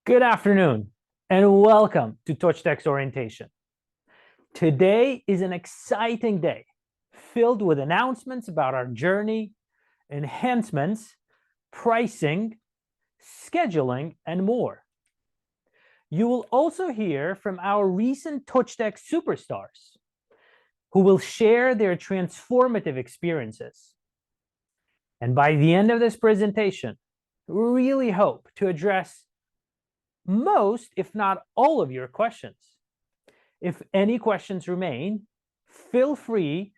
Good afternoon and welcome to Tojtech Orientation. Today is an exciting day filled with announcements about our journey, enhancements, pricing, scheduling, and more. You will also hear from our recent Tojtech superstars who will share their transformative experiences. And by the end of this presentation, we really hope to address most, if not all, of your questions. If any questions remain, feel free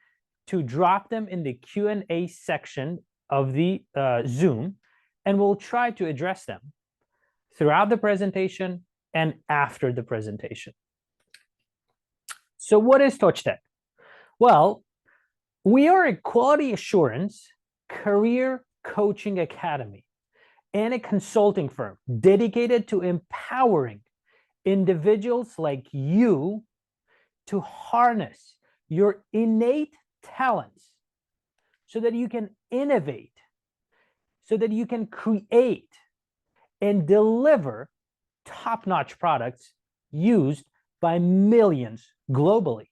to drop them in the Q&A section of the Zoom, and we'll try to address them throughout the presentation and after the presentation. So what is Tojtech? Well, we are a quality assurance career coaching academy and a consulting firm dedicated to empowering individuals like you to harness your innate talents so that you can innovate, so that you can create and deliver top-notch products used by millions globally.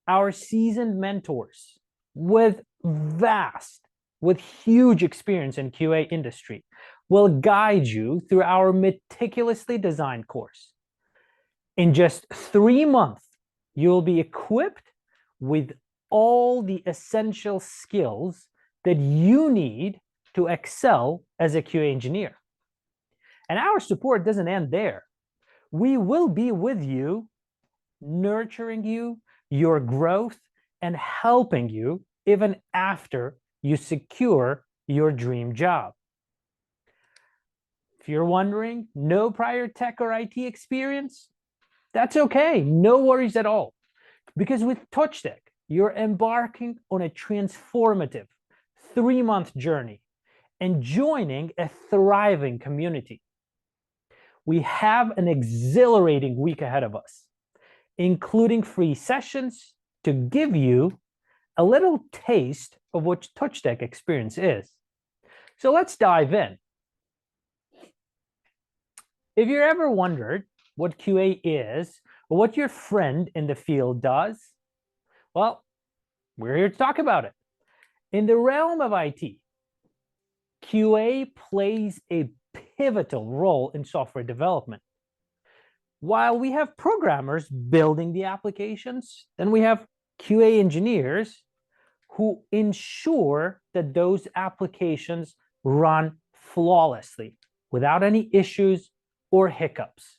Our seasoned mentors with huge experience in QA industry will guide you through our meticulously designed course. In just 3 months, you'll be equipped with all the essential skills that you need to excel as a QA engineer. And our support doesn't end there. We will be with you, nurturing you, your growth, and helping you even after you secure your dream job. If you're wondering, no prior tech or IT experience, that's okay, no worries at all. Because with Tojtech, you're embarking on a transformative 3-month journey and joining a thriving community. We have an exhilarating week ahead of us, including free sessions to give you a little taste of what Tojtech experience is. So let's dive in. If you ever wondered what QA is or what your friend in the field does, well, we're here to talk about it. In the realm of IT, QA plays a pivotal role in software development. While we have programmers building the applications, then we have QA engineers who ensure that those applications run flawlessly without any issues or hiccups.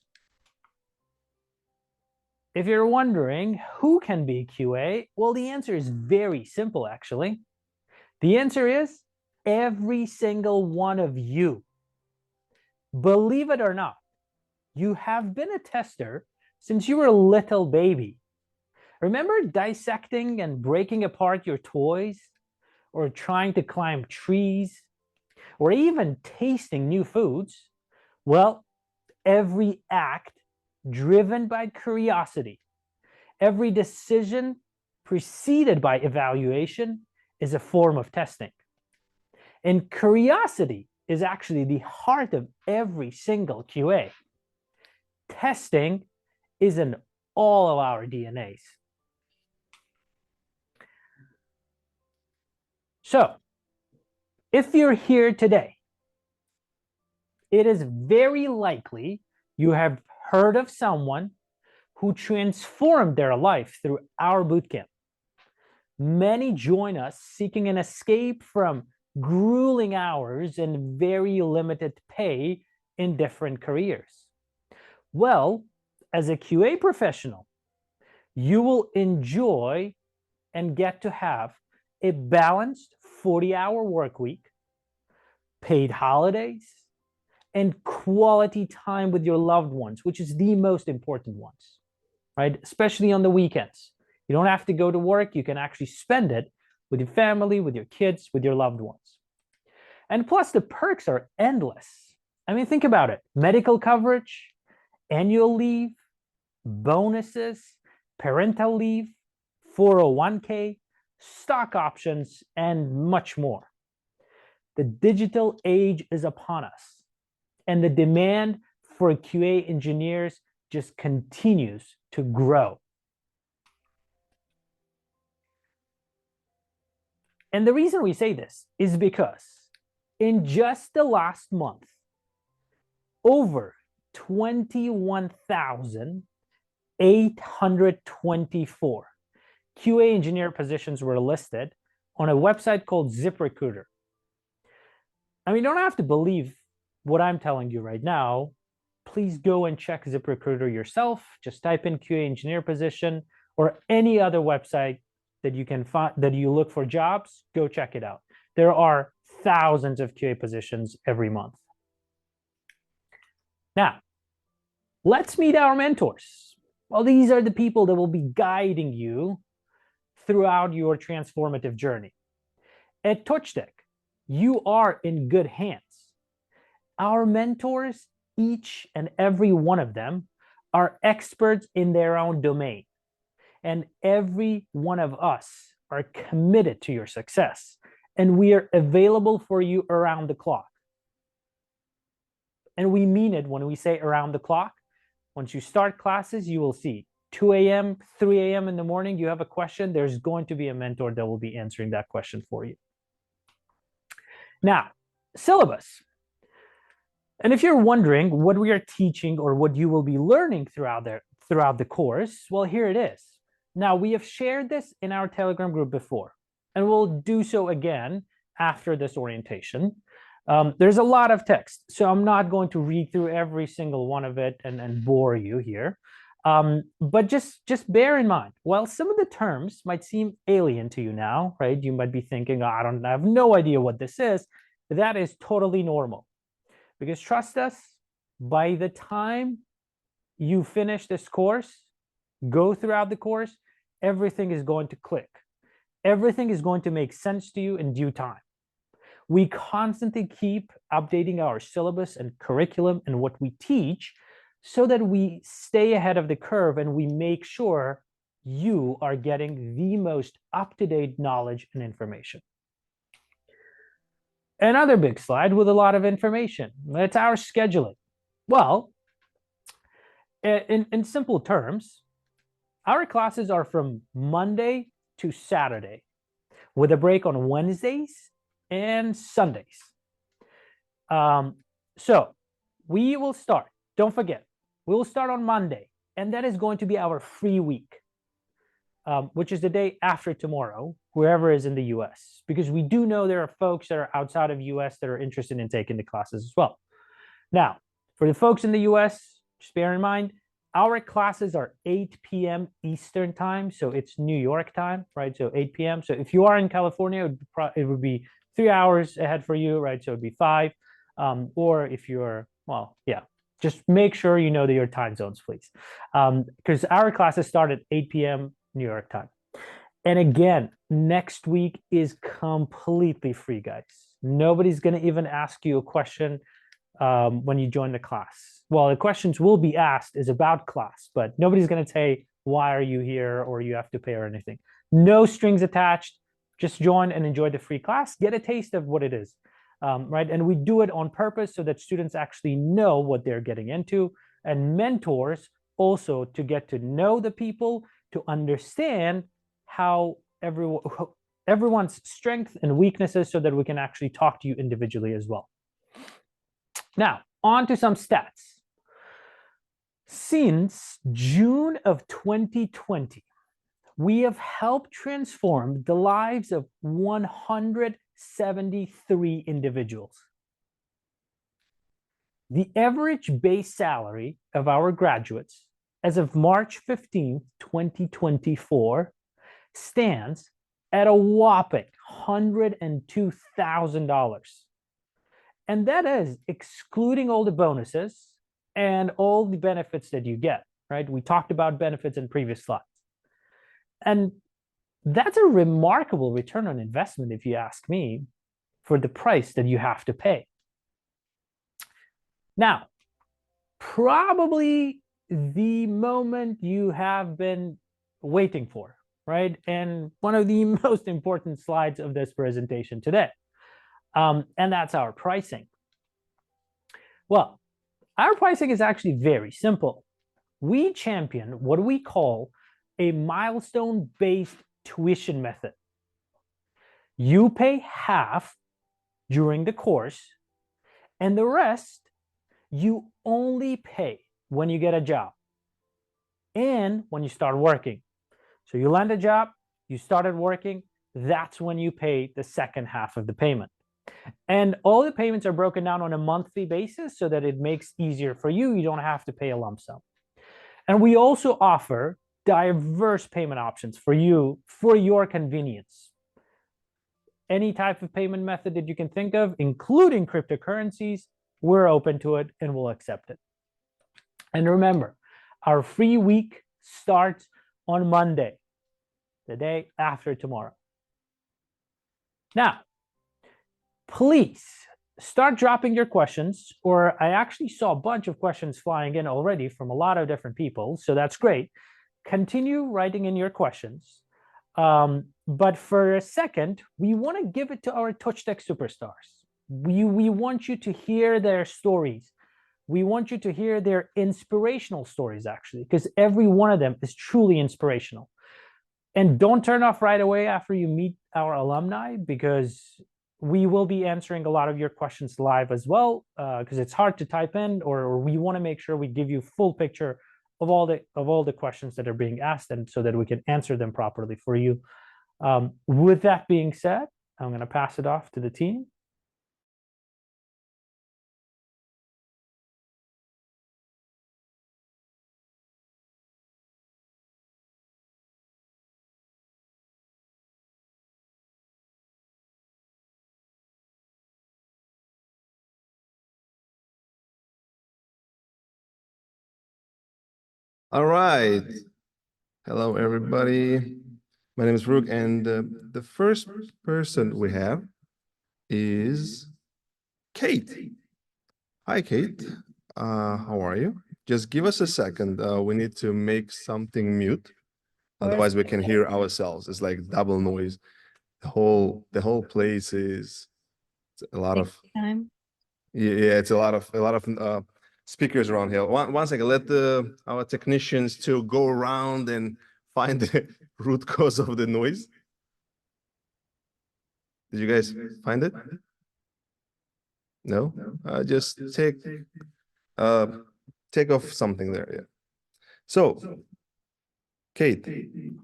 If you're wondering who can be QA, well, the answer is very simple, actually. The answer is every single one of you. Believe it or not, you have been a tester since you were a little baby. Remember dissecting and breaking apart your toys, or trying to climb trees, or even tasting new foods? Well, every act driven by curiosity, every decision preceded by evaluation is a form of testing. And curiosity is actually the heart of every single QA. Testing is in all of our DNAs. So, if you're here today, it is very likely you have heard of someone who transformed their life through our bootcamp. Many join us seeking an escape from grueling hours and very limited pay in different careers. Well, as a QA professional, you will enjoy and get to have a balanced 40-hour work week, paid holidays, and quality time with your loved ones, which is the most important ones, right? Especially on the weekends. You don't have to go to work. You can actually spend it with your family, with your kids, with your loved ones. And plus, the perks are endless. I mean, think about it. Medical coverage, annual leave, bonuses, parental leave, 401k, stock options, and much more. The digital age is upon us, and the demand for QA engineers just continues to grow. And the reason we say this is because in just the last month, over 21,824 QA engineer positions were listed on a website called ZipRecruiter. I mean, you don't have to believe what I'm telling you right now. Please go and check ZipRecruiter yourself. Just type in QA engineer position or any other website that you can find, that you look for jobs. Go check it out. There are thousands of QA positions every month. Now, let's meet our mentors. Well, these are the people that will be guiding you throughout your transformative journey. At Tojtech, you are in good hands. Our mentors, each and every one of them, are experts in their own domain. And every one of us are committed to your success. And we are available for you around the clock. And we mean it when we say around the clock. Once you start classes, you will see 2 a.m., 3 a.m. in the morning, you have a question, there's going to be a mentor that will be answering that question for you. Now, syllabus. And if you're wondering what we are teaching or what you will be learning throughout the course, well, here it is. Now, we have shared this in our Telegram group before, and we'll do so again after this orientation. There's a lot of text, so I'm not going to read through every single one of it and bore you here. But just bear in mind, while some of the terms might seem alien to you now, right? You might be thinking, oh, I have no idea what this is. That is totally normal. Because trust us, by the time you finish this course, go throughout the course, everything is going to click. Everything is going to make sense to you in due time. We constantly keep updating our syllabus and curriculum and what we teach so that we stay ahead of the curve and we make sure you are getting the most up-to-date knowledge and information. Another big slide with a lot of information. It's our scheduling. Well, in simple terms, our classes are from Monday to Saturday with a break on Wednesdays and Sundays. So we will start, don't forget, we will start on Monday, and that is going to be our free week, which is the day after tomorrow, whoever is in the US, because we do know there are folks that are outside of US that are interested in taking the classes as well. Now, for the folks in the US, just bear in mind, our classes are 8 p.m. Eastern time, so it's New York time, right? So 8 p.m. So if you are in California, it would be 3 hours ahead for you, right? So it'd be 5. Or if you're, well, yeah, just make sure you know your time zones, please. Because our classes start at 8 p.m. New York time. And again, next week is completely free, guys. Nobody's going to even ask you a question when you join the class. Well, the questions will be asked is about class, but nobody's going to say, why are you here, or you have to pay or anything. No strings attached. Just join and enjoy the free class. Get a taste of what it is, right? And we do it on purpose so that students actually know what they're getting into, and mentors also to get to know the people, to understand how everyone's strengths and weaknesses so that we can actually talk to you individually as well. Now, on to some stats. Since June of 2020, we have helped transform the lives of 173 individuals. The average base salary of our graduates as of March 15th, 2024, stands at a whopping $102,000. And that is excluding all the bonuses and all the benefits that you get, right? We talked about benefits in previous slides. And that's a remarkable return on investment, if you ask me, for the price that you have to pay. Now, probably the moment you have been waiting for, right? And one of the most important slides of this presentation today. And that's our pricing. Well, Our pricing is actually very simple. We champion what we call a milestone-based tuition method. You pay half during the course, and the rest you only pay when you get a job and when you start working. So you land a job, you started working, that's when you pay the second half of the payment. And all the payments are broken down on a monthly basis so that it makes easier for you. You don't have to pay a lump sum. And we also offer diverse payment options for you for your convenience. Any type of payment method that you can think of, including cryptocurrencies, we're open to it and we'll accept it. And remember, our free week starts on Monday, the day after tomorrow. Now, please start dropping your questions, or I actually saw a bunch of questions flying in already from a lot of different people, so that's great. Continue writing in your questions. But for a second, we want to give it to our Tojtech superstars. We want you to hear their stories. We want you to hear their inspirational stories, actually, because every one of them is truly inspirational. And don't turn off right away after you meet our alumni, because we will be answering a lot of your questions live as well, because it's hard to type in, or we want to make sure we give you full picture of all the questions that are being asked, and so that we can answer them properly for you. With that being said, I'm going to pass it off to the team. All right. Hello, everybody. My name is Rook, and the first person we have is Kate. Hi, Kate. How are you? Just give us a second. We need to make something mute. Otherwise, we can hear ourselves. It's like double noise. The whole place is a lot of time. yeah. It's a lot of speakers around here. One second. Let our technicians to go around and find the root cause of the noise. Did you guys find it? No? Just take off something there. Yeah. So, Kate,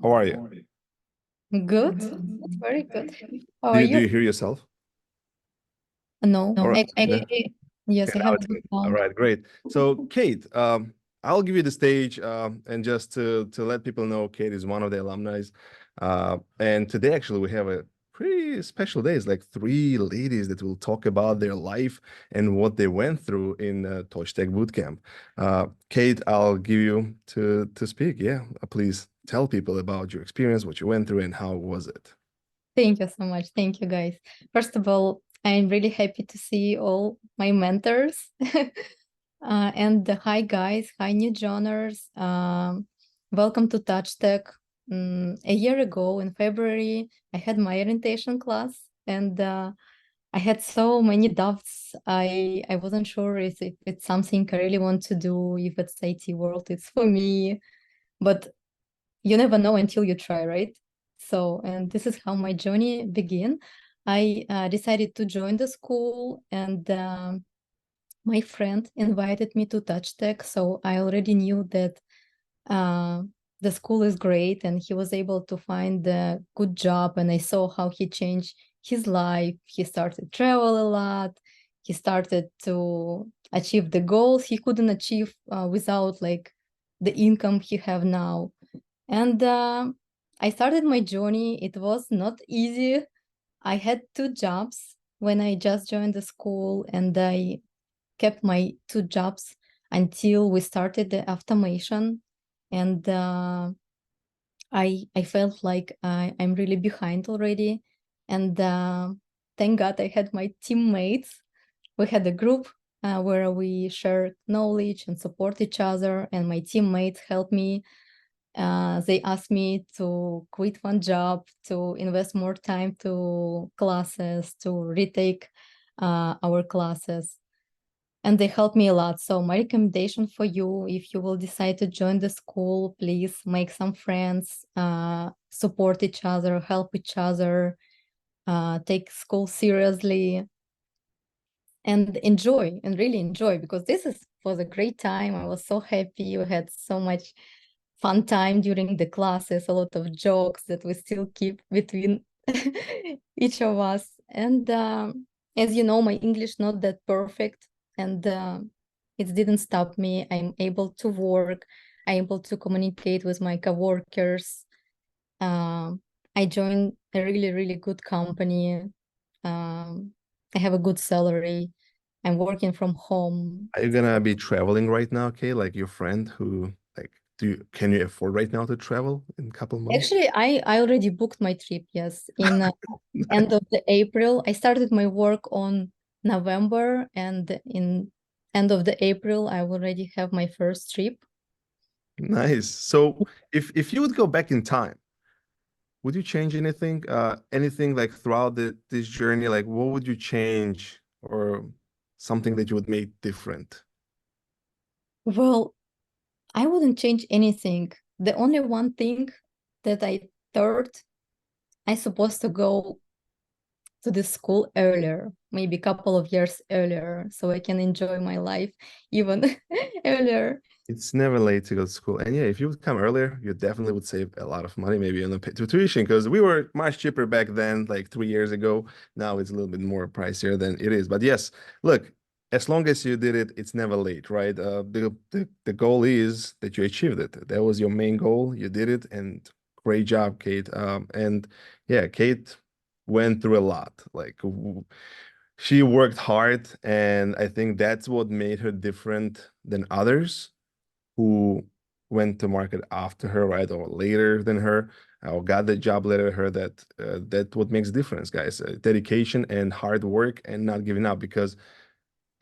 how are you? Good. Very good. How are Do you? you hear yourself? No, Or- yes, I now have it's the good. All sound. right, great. So, Kate, I'll give you the stage, and just to let people know, Kate is one of the alumni. And today, actually, we have a pretty special day. It's like 3 ladies that will talk about their life and what they went through in Tojtech Bootcamp. Kate, I'll give you to speak. Yeah, please tell people about your experience, what you went through, and how was it? Thank you so much. Thank you, guys. First of all, I'm really happy to see all my mentors. And hi, guys. Hi, new joiners. Welcome to Tojtech. A year ago in February, I had my orientation class, and I had so many doubts. I wasn't sure if it's something I really want to do, if it's IT world, it's for me. But you never know until you try, right? So, and this is how my journey began. I decided to join the school, and my friend invited me to Tojtech. So I already knew that the school is great, and he was able to find a good job. And I saw how he changed his life. He started to travel a lot. He started to achieve the goals he couldn't achieve without like the income he have now. And I started my journey. It was not easy. I had 2 jobs when I just joined the school, and I kept my 2 jobs until we started the automation. And I felt like I'm really behind already. And thank God I had my teammates. We had a group where we shared knowledge and support each other, and my teammates helped me. They asked me to quit one job, to invest more time to classes, to retake our classes. and they helped me a lot. So my recommendation for you, if you will decide to join the school, please make some friends, support each other, help each other, take school seriously, and enjoy, and really enjoy, because was a great time. I was so happy. We had so much fun time during the classes, a lot of jokes that we still keep between each of us. And as you know, my English not that perfect, and it didn't stop me. I'm able to work. I'm able to communicate with my coworkers. I joined a really, really good company. I have a good salary. I'm working from home. Are you gonna be traveling right now, Kate? Like your friend who like can you afford right now to travel in a couple months? Actually, I already booked my trip, yes, in end of the April. I started my work on November, and in end of the April, I already have my first trip. Nice. So if you would go back in time, would you change anything? Anything like throughout this journey, like what would you change or something that you would make different? Well, I wouldn't change anything. The only one thing that I thought I supposed to go to the school earlier, maybe a couple of years earlier, so I can enjoy my life even earlier. It's never late to go to school. And yeah, if you would come earlier, you definitely would save a lot of money, maybe on the tuition, because we were much cheaper back then, like 3 years ago. Now it's a little bit more pricier than it is. But yes, look, as long as you did it, it's never late, right? The goal is that you achieved it. That was your main goal. You did it, and great job, Kate. And yeah, Kate went through a lot. Like she worked hard, and I think that's what made her different than others who went to market after her, right, or later than her, or got the job later than her. That what makes difference, guys. Dedication and hard work and not giving up, because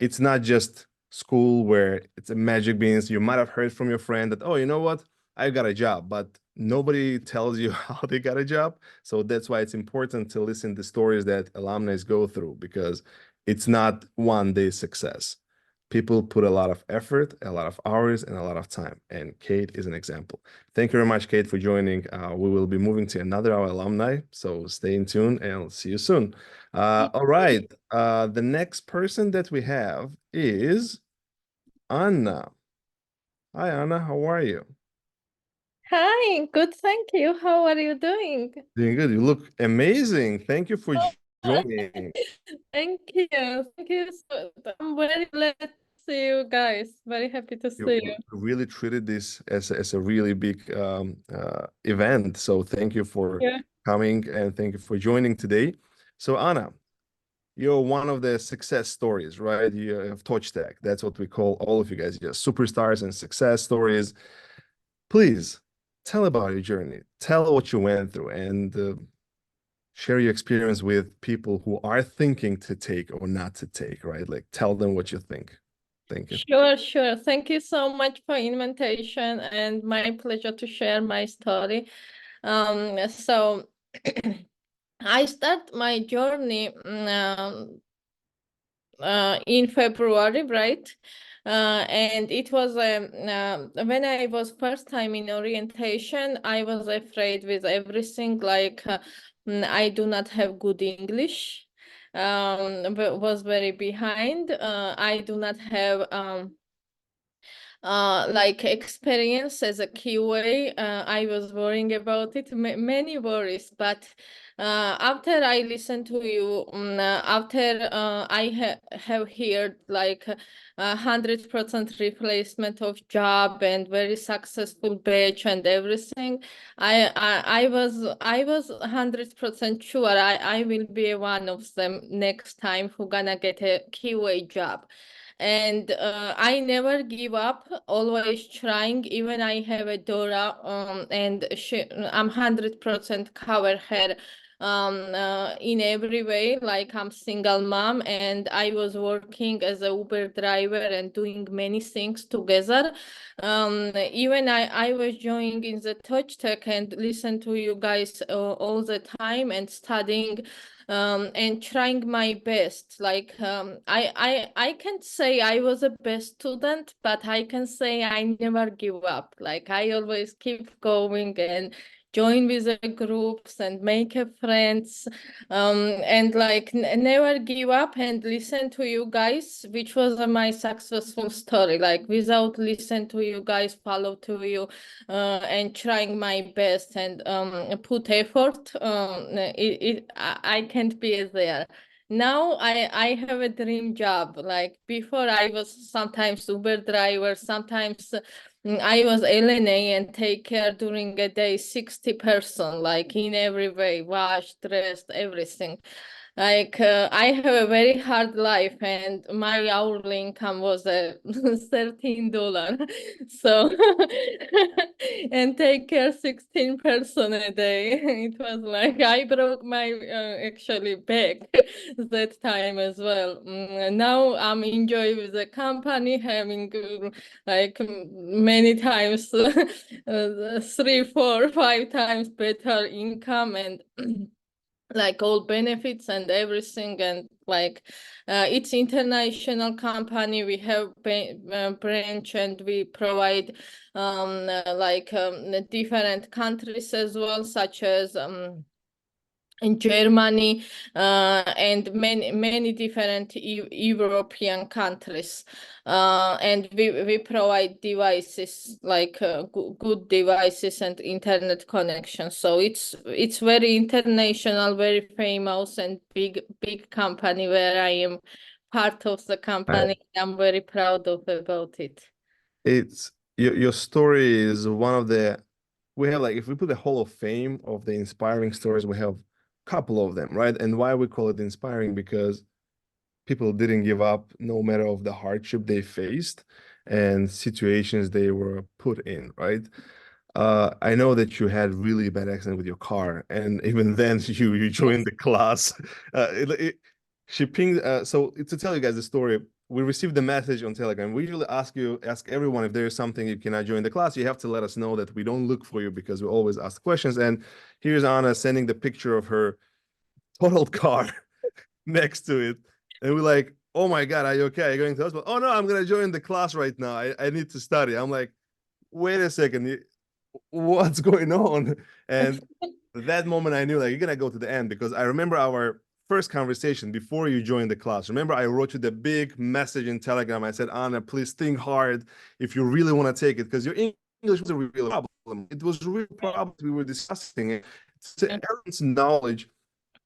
it's not just school where it's a magic beans. You might have heard from your friend that, oh, you know what, I got a job, but nobody tells you how they got a job. So that's why it's important to listen to stories that alumni go through, because it's not one day success. People put a lot of effort, a lot of hours, and a lot of time. And Kate is an example. Thank you very much, Kate, for joining. We will be moving to another our alumni, so stay in tune and I'll see you soon. All right. The next person that we have is Anna. Hi, Anna. How are you? Hi, good, thank you. How are you doing? Doing good. You look amazing. Thank you for joining. Thank you. Thank you. I'm very glad to see you guys. Very happy to see you. Really treated this as a really big event. So thank you for Yeah. coming and thank you for joining today. So Anna, you're one of the success stories, right? You have Tojtech. That's what we call all of you guys. You're superstars and success stories. Please tell about your journey. Tell what you went through and share your experience with people who are thinking to take or not to take, right? Like tell them what you think. Thank you. Sure, sure. Thank you so much for invitation and my pleasure to share my story. So I start my journey in February, right? And it was when I was first time in orientation, I was afraid with everything, like I do not have good English, but was very behind. I do not have like experience as a QA. I was worrying about it, many worries, but after I listened to you, after I have heard like 100% replacement of job and very successful batch and everything, I was 100% sure I will be one of them next time who gonna get a QA job. And I never give up, always trying. Even I have a Dora, and I'm 100% cover her in every way. Like I'm single mom, and I was working as a Uber driver and doing many things together. Even I was joining in the Tojtech and listen to you guys all the time and studying and trying my best. Like I can't say I was a best student, but I can say I never give up. Like I always keep going and join with the groups and make a friends, and like never give up and listen to you guys, which was my successful story. Like without listen to you guys, follow to you, and trying my best and put effort, I can't be there. Now I have a dream job. Like before I was sometimes Uber driver, sometimes I was LNA and take care during a day 60 person, like in every way, wash, dressed, everything. Like I have a very hard life, and my hourly income was $13. So and take care 16 person a day. It was like I broke my actually back that time as well. Now I'm enjoying with the company, having like many times 3, 4, 5 times better income and like all benefits and everything. And like it's international company. We have branch and we provide different countries as well, such as in Germany, and many different European countries, and we provide devices like good devices and internet connection. So it's very international, very famous, and big company where I am part of the company. I'm very proud of about it. It's your story is one of the, we have, like, if we put the Hall of Fame of the inspiring stories, we have a couple of them, right? And why we call it inspiring, because people didn't give up no matter of the hardship they faced and situations they were put in, right? I know that you had really bad accident with your car, and even then you joined the class. She pinged. So to tell you guys the story, we received the message on Telegram. We usually ask everyone, if there is something you cannot join the class, you have to let us know that we don't look for you, because we always ask questions. And here's Anna sending the picture of her totaled car next to it, and we're like, "Oh my God, are you okay? Are you going to hospital?" "Oh no, I'm gonna join the class right now. I need to study." I'm like, "Wait a second, what's going on?" And that moment I knew, like, you're gonna go to the end, because I remember our first conversation before you joined the class. Remember, I wrote you the big message in Telegram. I said, "Anna, please think hard if you really want to take it, because your English was a real problem. It was a real problem we were discussing it. It's everyone's knowledge.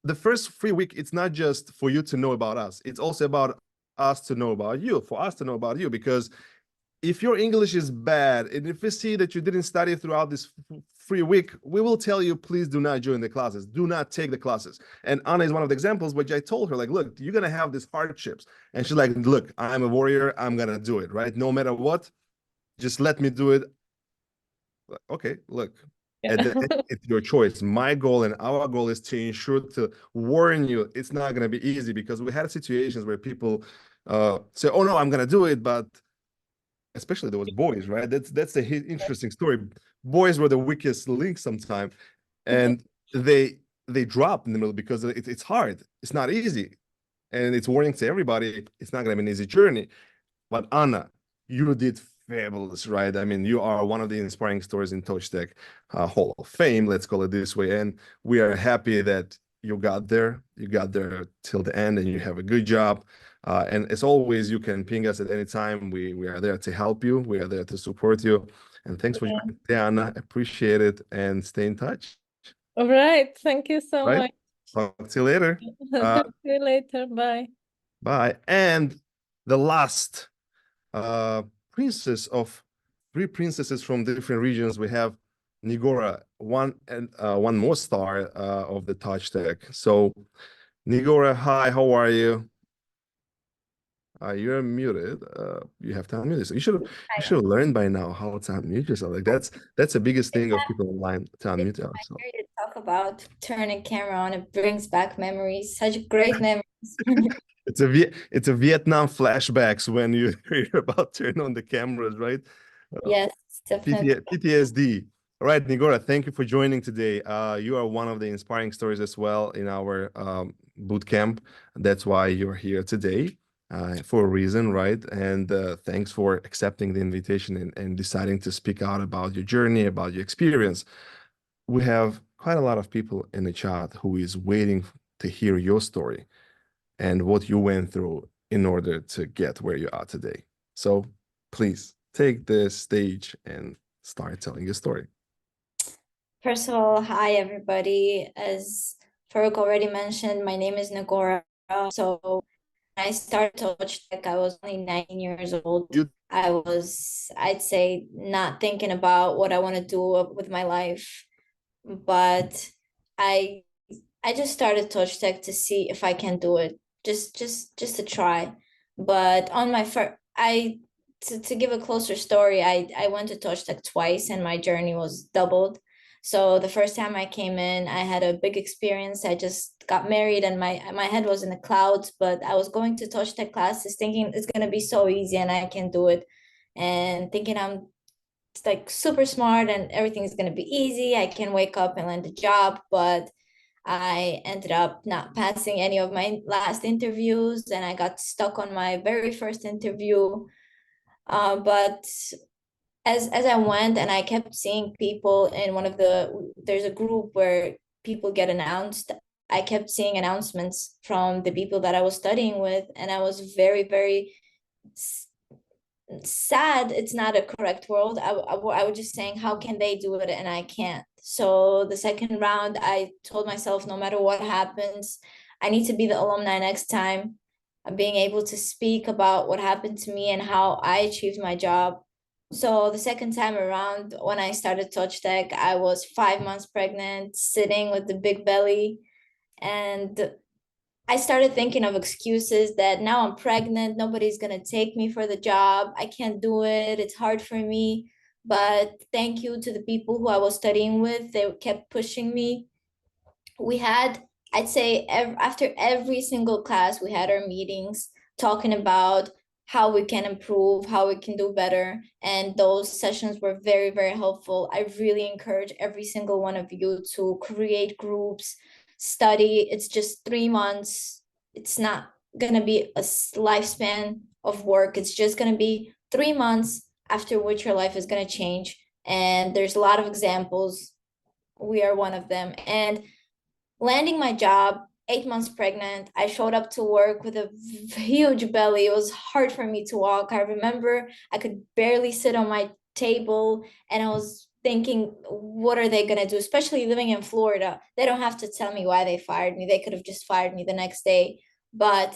The first free week, it's not just for you to know about us. It's also about us to know about you, for us to know about you, because if your English is bad, and if we see that you didn't study throughout this free week, we will tell you, please do not join the classes. Do not take the classes." And Anna is one of the examples, which I told her, like, "Look, you're going to have these hardships." And she's like, "Look, I'm a warrior. I'm going to do it, right? No matter what, just let me do it." Like, okay, look, at the end, it's your choice. My goal and our goal is to ensure to warn you, it's not going to be easy, because we had situations where people say, "Oh no, I'm going to do it," but especially there was boys, right? That's the interesting story. Boys were the weakest link sometimes, and they drop in the middle, because it's hard. It's not easy, and it's warning to everybody. It's not going to be an easy journey. But Anna, you did fabulous, right? I mean, you are one of the inspiring stories in Tojtech Hall of Fame, let's call it this way. And we are happy that you got there. You got there till the end, and you have a good job. And as always, you can ping us at any time. We are there to help you. We are there to support you. And thanks for joining, Anna. Appreciate it, and stay in touch. All right. Thank you so Right? much. Talk to you later. Talk to you later. Bye. Bye. And the last princess of 3 princesses from different regions, we have Nigora, one more star of the Tojtech. So Nigora, hi, how are you? You're muted. You have to unmute yourself. You should have learned by now how to unmute yourself. Like that's the biggest thing of people online, to unmute yourself. I hear you talk about turning camera on. It brings back memories, such great memories. It's a Vietnam flashbacks when you hear about turn on the cameras, right? Yes, definitely. PTSD. All right, Nigora, thank you for joining today. You are one of the inspiring stories as well in our bootcamp. That's why you're here today for a reason, right? And thanks for accepting the invitation and deciding to speak out about your journey, about your experience. We have quite a lot of people in the chat who is waiting to hear your story and what you went through in order to get where you are today. So please take the stage and start telling your story. First of all, hi everybody. As Farouk already mentioned, my name is Nagora. So when I started Tojtech, I was only 19 years old. I was, I'd say, not thinking about what I want to do with my life. But I just started Tojtech to see if I can do it. Just to try. But on my first, to give a closer story, I went to Tojtech twice and my journey was doubled. So the first time I came in, I had a big experience. I just got married and my head was in the clouds, but I was going to Tojtech classes thinking it's going to be so easy and I can do it. And thinking I'm like super smart and everything's going to be easy. I can wake up and land a job, but I ended up not passing any of my last interviews and I got stuck on my very first interview. But as I went and I kept seeing people in there's a group where people get announced. I kept seeing announcements from the people that I was studying with, and I was very, very sad. It's not a correct word. I was just saying, how can they do it and I can't? So the second round, I told myself, no matter what happens, I need to be the alumni next time. Being able to speak about what happened to me and how I achieved my job. So the second time around, when I started Tojtech, I was 5 months pregnant, sitting with the big belly. And I started thinking of excuses that now I'm pregnant, nobody's going to take me for the job. I can't do it. It's hard for me. But thank you to the people who I was studying with. They kept pushing me. We had, I'd say, after every single class, we had our meetings talking about how we can improve, how we can do better. And those sessions were very, very helpful. I really encourage every single one of you to create groups, study. It's just 3 months. It's not going to be a lifespan of work. It's just going to be 3 months after which your life is going to change. And there's a lot of examples. We are one of them. And landing my job, 8 months pregnant, I showed up to work with a huge belly. It was hard for me to walk. I remember I could barely sit on my table and I was thinking, what are they going to do? Especially living in Florida. They don't have to tell me why they fired me. They could have just fired me the next day. But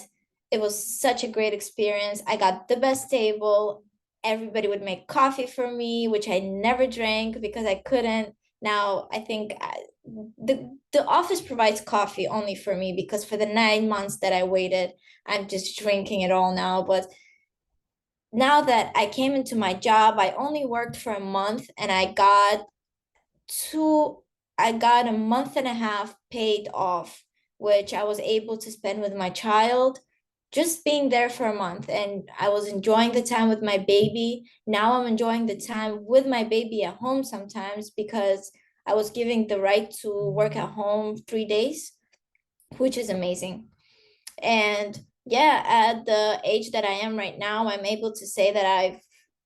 it was such a great experience. I got the best table. Everybody would make coffee for me, which I never drank because I couldn't. Now, I think the office provides coffee only for me because for the 9 months that I waited, I'm just drinking it all now. But now that I came into my job, I only worked for a month and I got a month and a half paid off, which I was able to spend with my child, just being there for a month. And I was enjoying the time with my baby. Now I'm enjoying the time with my baby at home sometimes because I was given the right to work at home 3 days, which is amazing. And yeah, at the age that I am right now, I'm able to say that I've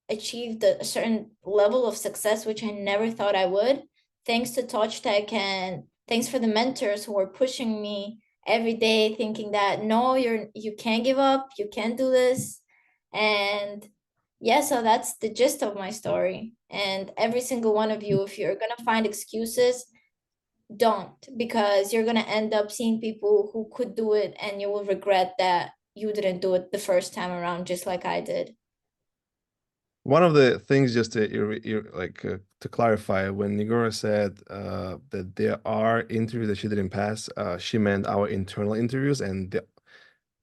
achieved a certain level of success, which I never thought I would. Thanks to Tojtech and thanks for the mentors who were pushing me every day, thinking that no, you can't give up, you can't do this. And yeah, so that's the gist of my story. And every single one of you, if you're gonna find excuses, don't, because you're gonna end up seeing people who could do it and you will regret that you didn't do it the first time around, just like I did. One of the things, just to to clarify, when Nigora said that there are interviews that she didn't pass, she meant our internal interviews. And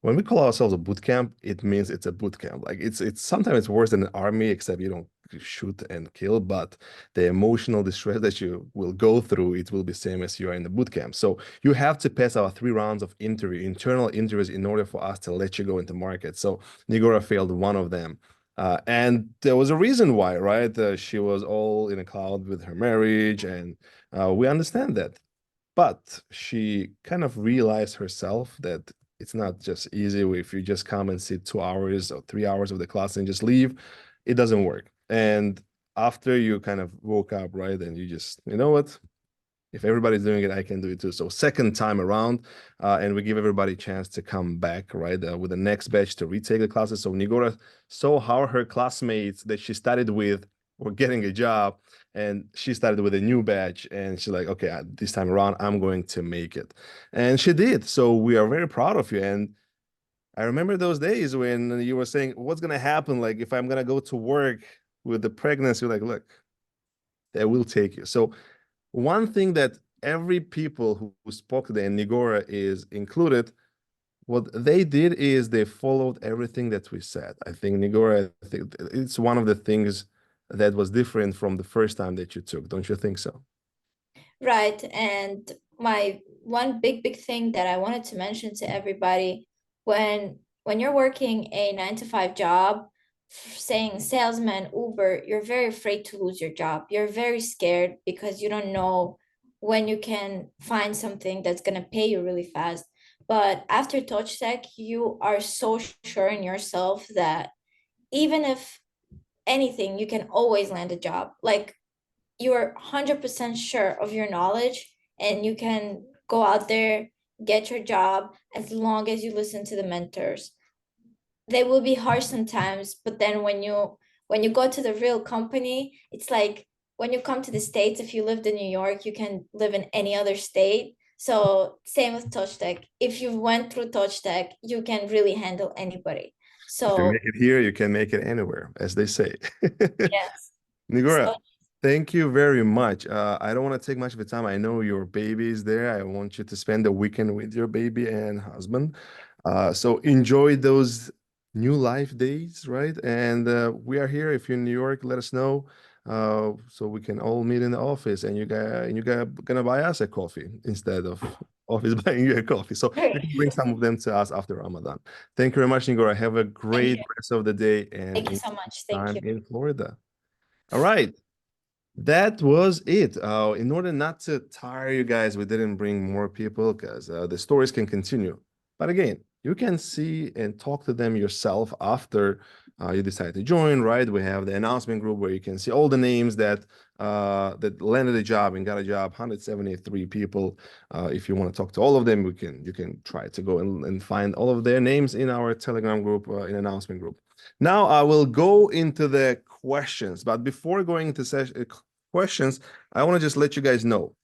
when we call ourselves a boot camp, it means it's a boot camp. Like it's sometimes it's worse than an army, except you don't shoot and kill, but the emotional distress that you will go through, it will be same as you are in the boot camp. So you have to pass our 3 rounds of internal interviews in order for us to let you go into market. So Nigora failed one of them. And there was a reason why, right? She was all in a cloud with her marriage, and we understand that. But she kind of realized herself that it's not just easy if you just come and sit 2 hours or 3 hours of the class and just leave. It doesn't work. And after you kind of woke up, right, and you just, you know what? If everybody's doing it, I can do it too. So second time around, and we give everybody a chance to come back, right, with the next batch to retake the classes. So Nigora saw how her classmates that she studied with were getting a job, and she started with a new batch, and she's like, okay, this time around, I'm going to make it. And she did. So we are very proud of you. And I remember those days when you were saying, what's going to happen? Like, if I'm going to go to work with the pregnancy, like, look, they will take you. So one thing that every people who spoke today, and Nigora is included, what they did is they followed everything that we said. I think Nigora, I think it's one of the things that was different from the first time that you took. Don't you think so? Right. And my one big thing that I wanted to mention to everybody, when you're working a 9 to 5 job, saying salesman, Uber, you're very afraid to lose your job. You're very scared because you don't know when you can find something that's gonna pay you really fast. But after Tojtech, you are so sure in yourself that even if anything, you can always land a job. Like, you're 100% sure of your knowledge, and you can go out there, get your job, as long as you listen to the mentors. They will be harsh sometimes, but then when you go to the real company, it's like when you come to the States, if you lived in New York, you can live in any other state. So same with Tojtech. If you went through Tojtech, you can really handle anybody. If you So make it here, you can make it anywhere, as they say. yes. Nigora, So thank you very much. I don't want to take much of the time. I know your baby is there. I want you to spend the weekend with your baby and husband. So enjoy those new life days, right? And we are here. If you're in New York, let us know, so we can all meet in the office. And you guys gonna buy us a coffee instead of office buying you a coffee. So you can bring some of them to us after Ramadan. Thank you very much, Nigora. Have a great rest of the day and thank you so much. Thank time you. in Florida. All right. That was it. In order not to tire you guys, we didn't bring more people because the stories can continue. But again, you can see and talk to them yourself after you decide to join, right? We have the announcement group where you can see all the names that landed a job and got a job, 173 people. If you want to talk to all of them, you can try to go and find all of their names in our Telegram group, in announcement group. Now I will go into the questions, but before going into questions, I want to just let you guys know.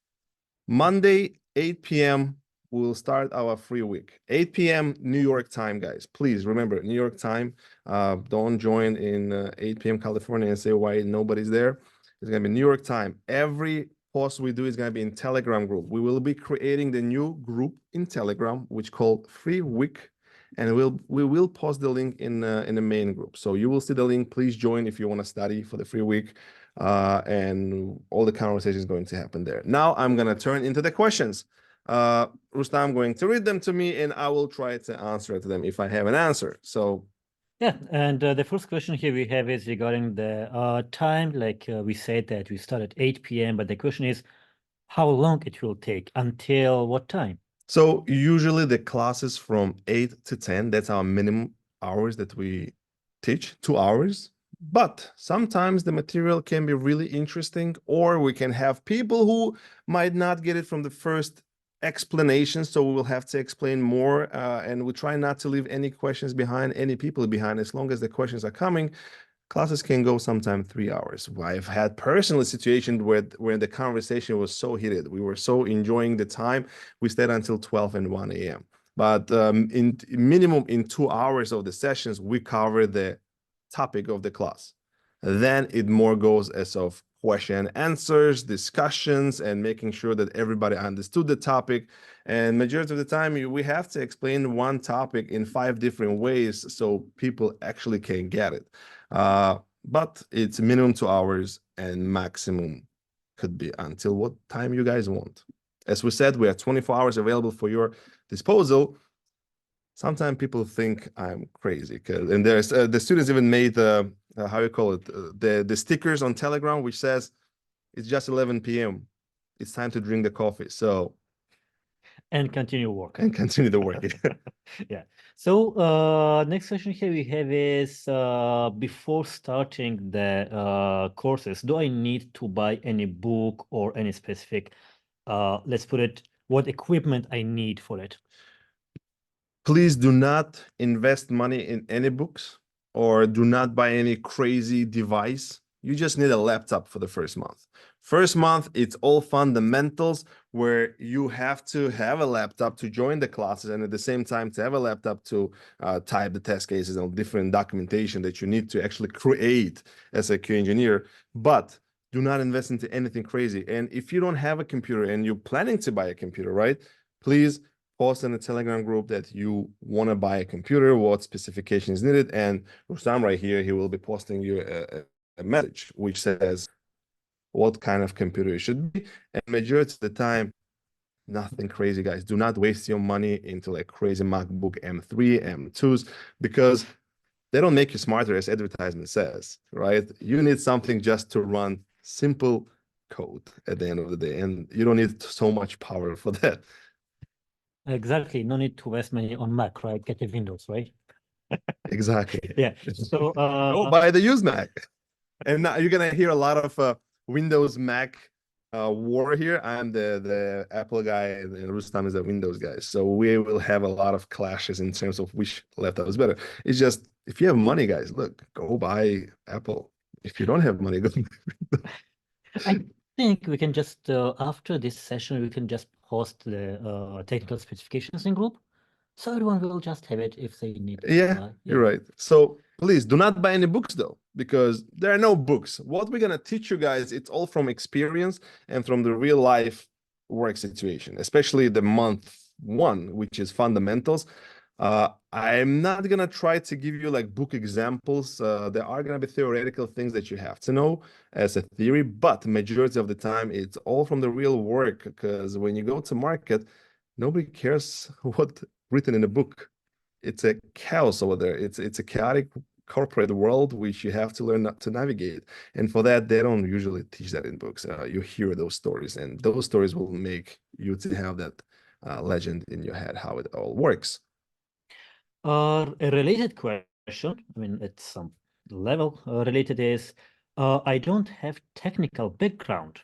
Monday, 8 p.m., we'll start our free week. 8 p.m. New York time, guys. Please remember, New York time. Don't join in 8 p.m. California and say why nobody's there. It's going to be New York time. Every post we do is going to be in Telegram group. We will be creating the new group in Telegram, which called Free Week. And we will post the link in the main group. So you will see the link. Please join if you want to study for the free week. And all the conversation is going to happen there. Now I'm going to turn into the questions. Rustam going to read them to me, and I will try to answer to them if I have an answer. So yeah, and the first question here we have is regarding the time. Like we said that we start at 8 p.m., but the question is how long it will take, until what time? So usually the classes from 8 to 10, that's our minimum hours that we teach, 2 hours. But sometimes the material can be really interesting, or we can have people who might not get it from the first explanation. So we will have to explain more, and we try not to leave any questions behind, any people behind. As long as the questions are coming, classes can go sometime 3 hours. I've had personal situations where the conversation was so heated. We were so enjoying the time. We stayed until 12 and 1 a.m. But in minimum in 2 hours of the sessions, we cover the topic of the class. Then it more goes as of question and answers, discussions, and making sure that everybody understood the topic. And majority of the time, we have to explain one topic in 5 different ways so people actually can get it. But it's minimum 2 hours and maximum could be until what time you guys want. As we said, we are 24 hours available for your disposal. sometimes people think I'm crazy, and there's the students even made how you call it, the stickers on Telegram, which says it's just 11 p.m. It's time to drink the coffee. So And continue work. and continue the work. Yeah. So next question here we have is before starting the courses, do I need to buy any book or any specific, let's put it, what equipment I need for it? Please do not invest money in any books or do not buy any crazy device. You just need a laptop for the first month. First month, it's all fundamentals where you have to have a laptop to join the classes and at the same time to have a laptop to type the test cases and different documentation that you need to actually create as a QA engineer. But do not invest into anything crazy. And if you don't have a computer and you're planning to buy a computer, right? Please post in a Telegram group that you want to buy a computer, what specification is needed. And Rustam right here, he will be posting you a message which says what kind of computer it should be. And majority of the time, nothing crazy, guys. Do not waste your money into like crazy MacBook M3, M2s, because they don't make you smarter as advertisement says, right? You need something just to run simple code at the end of the day. And you don't need so much power for that. Exactly. No need to waste money on Mac, right? Get a Windows, right? Exactly. Yeah. So Go buy the used Mac. And now you're gonna hear a lot of Windows Mac war here. I'm the Apple guy, and Rustam is the Windows guy. So we will have a lot of clashes in terms of which laptop is better. It's just if you have money, guys, look, go buy Apple. If you don't have money, go. I think we can just after this session we can just post the technical specifications in group, so everyone will just have it if they need to Yeah, buy. you're right. So please do not buy any books though, because there are no books. What we're gonna teach you guys, it's all from experience and from the real life work situation, especially the month one, which is fundamentals. I'm not gonna try to give you like book examples. There are gonna be theoretical things that you have to know as a theory, but majority of the time it's all from the real work, because when you go to market, nobody cares what written in a book. It's a chaos over there. It's a chaotic corporate world which you have to learn to navigate. And for that, they don't usually teach that in books. You hear those stories, and those stories will make you to have that legend in your head how it all works. A related question, I mean, at some level related is, I don't have technical background.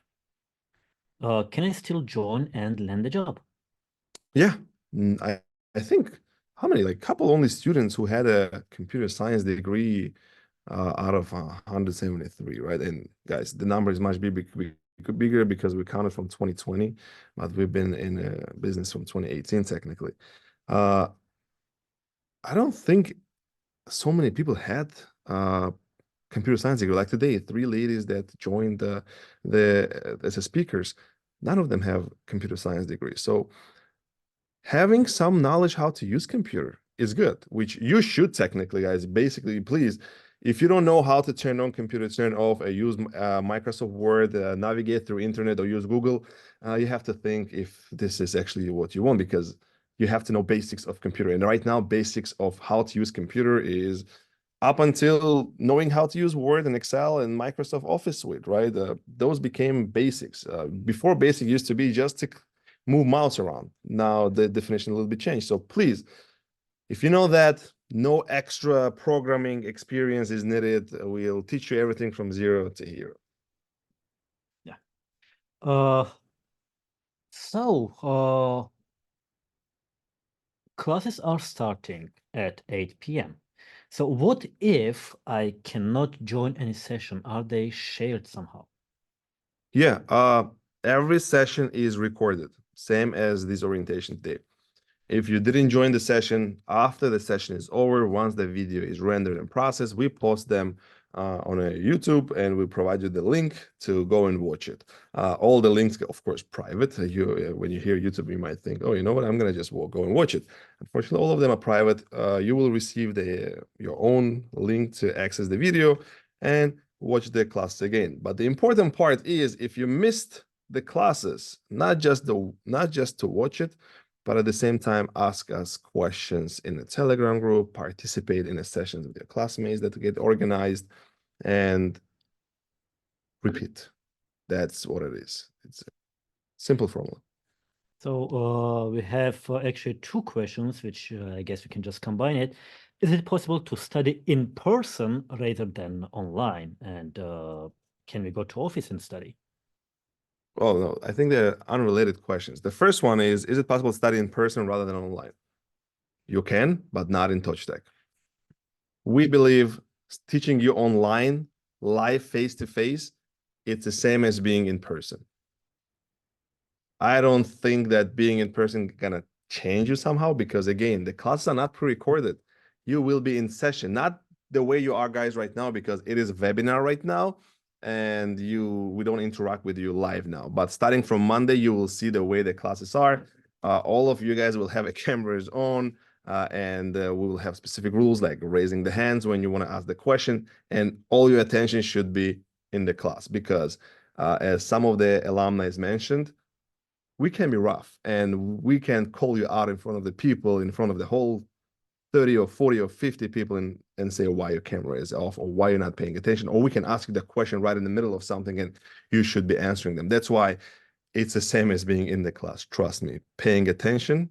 Can I still join and land a job? Yeah, I think how many, like couple only students who had a computer science degree out of 173, right? And guys, the number is much bigger because we counted from 2020, but we've been in business from 2018 technically. I don't think so many people had computer science degree. Like today, 3 ladies that joined as a speakers, none of them have computer science degrees. So having some knowledge how to use computer is good, which you should technically, guys. Basically, please, if you don't know how to turn on computer, turn off, use Microsoft Word, navigate through internet or use Google, you have to think if this is actually what you want, because you have to know basics of computer. And right now, basics of how to use computer is up until knowing how to use Word and Excel and Microsoft Office Suite, right? Those became basics. Before, basic used to be just to move mouse around. Now the definition a little bit changed. So please, if you know that no extra programming experience is needed, we'll teach you everything from 0 to hero. Yeah. So classes are starting at 8 p.m. So what if I cannot join any session? Are they shared somehow? Yeah, every session is recorded, same as this orientation day. If you didn't join the session, after the session is over, once the video is rendered and processed, we post them on a YouTube, and we provide you the link to go and watch it. All the links, of course, private. When you hear YouTube, you might think, oh, you know what, I'm gonna just go and watch it. Unfortunately, all of them are private. You will receive your own link to access the video and watch the class again. But the important part is, if you missed the classes, not just to watch it, but at the same time, ask us questions in the Telegram group, participate in the sessions with your classmates that get organized, and repeat. That's what it is. It's a simple formula. So we have actually two questions, which I guess we can just combine it. Is it possible to study in person rather than online? And can we go to office and study? Oh, no, I think they're unrelated questions. The first one is it possible to study in person rather than online? You can, but not in Tojtech. We believe teaching you online, live, face-to-face, it's the same as being in person. I don't think that being in person gonna change you somehow, because again, the classes are not pre-recorded. You will be in session, not the way you are guys right now, because it is a webinar right now, and we don't interact with you live now. But starting from Monday, you will see the way the classes are. All of you guys will have a cameras on, and we will have specific rules like raising the hands when you want to ask the question, and all your attention should be in the class, because as some of the alumni mentioned, we can be rough and we can call you out in front of the people, in front of the whole 30 or 40 or 50 people, and say why your camera is off or why you're not paying attention. Or we can ask you the question right in the middle of something and you should be answering them. That's why it's the same as being in the class. Trust me, paying attention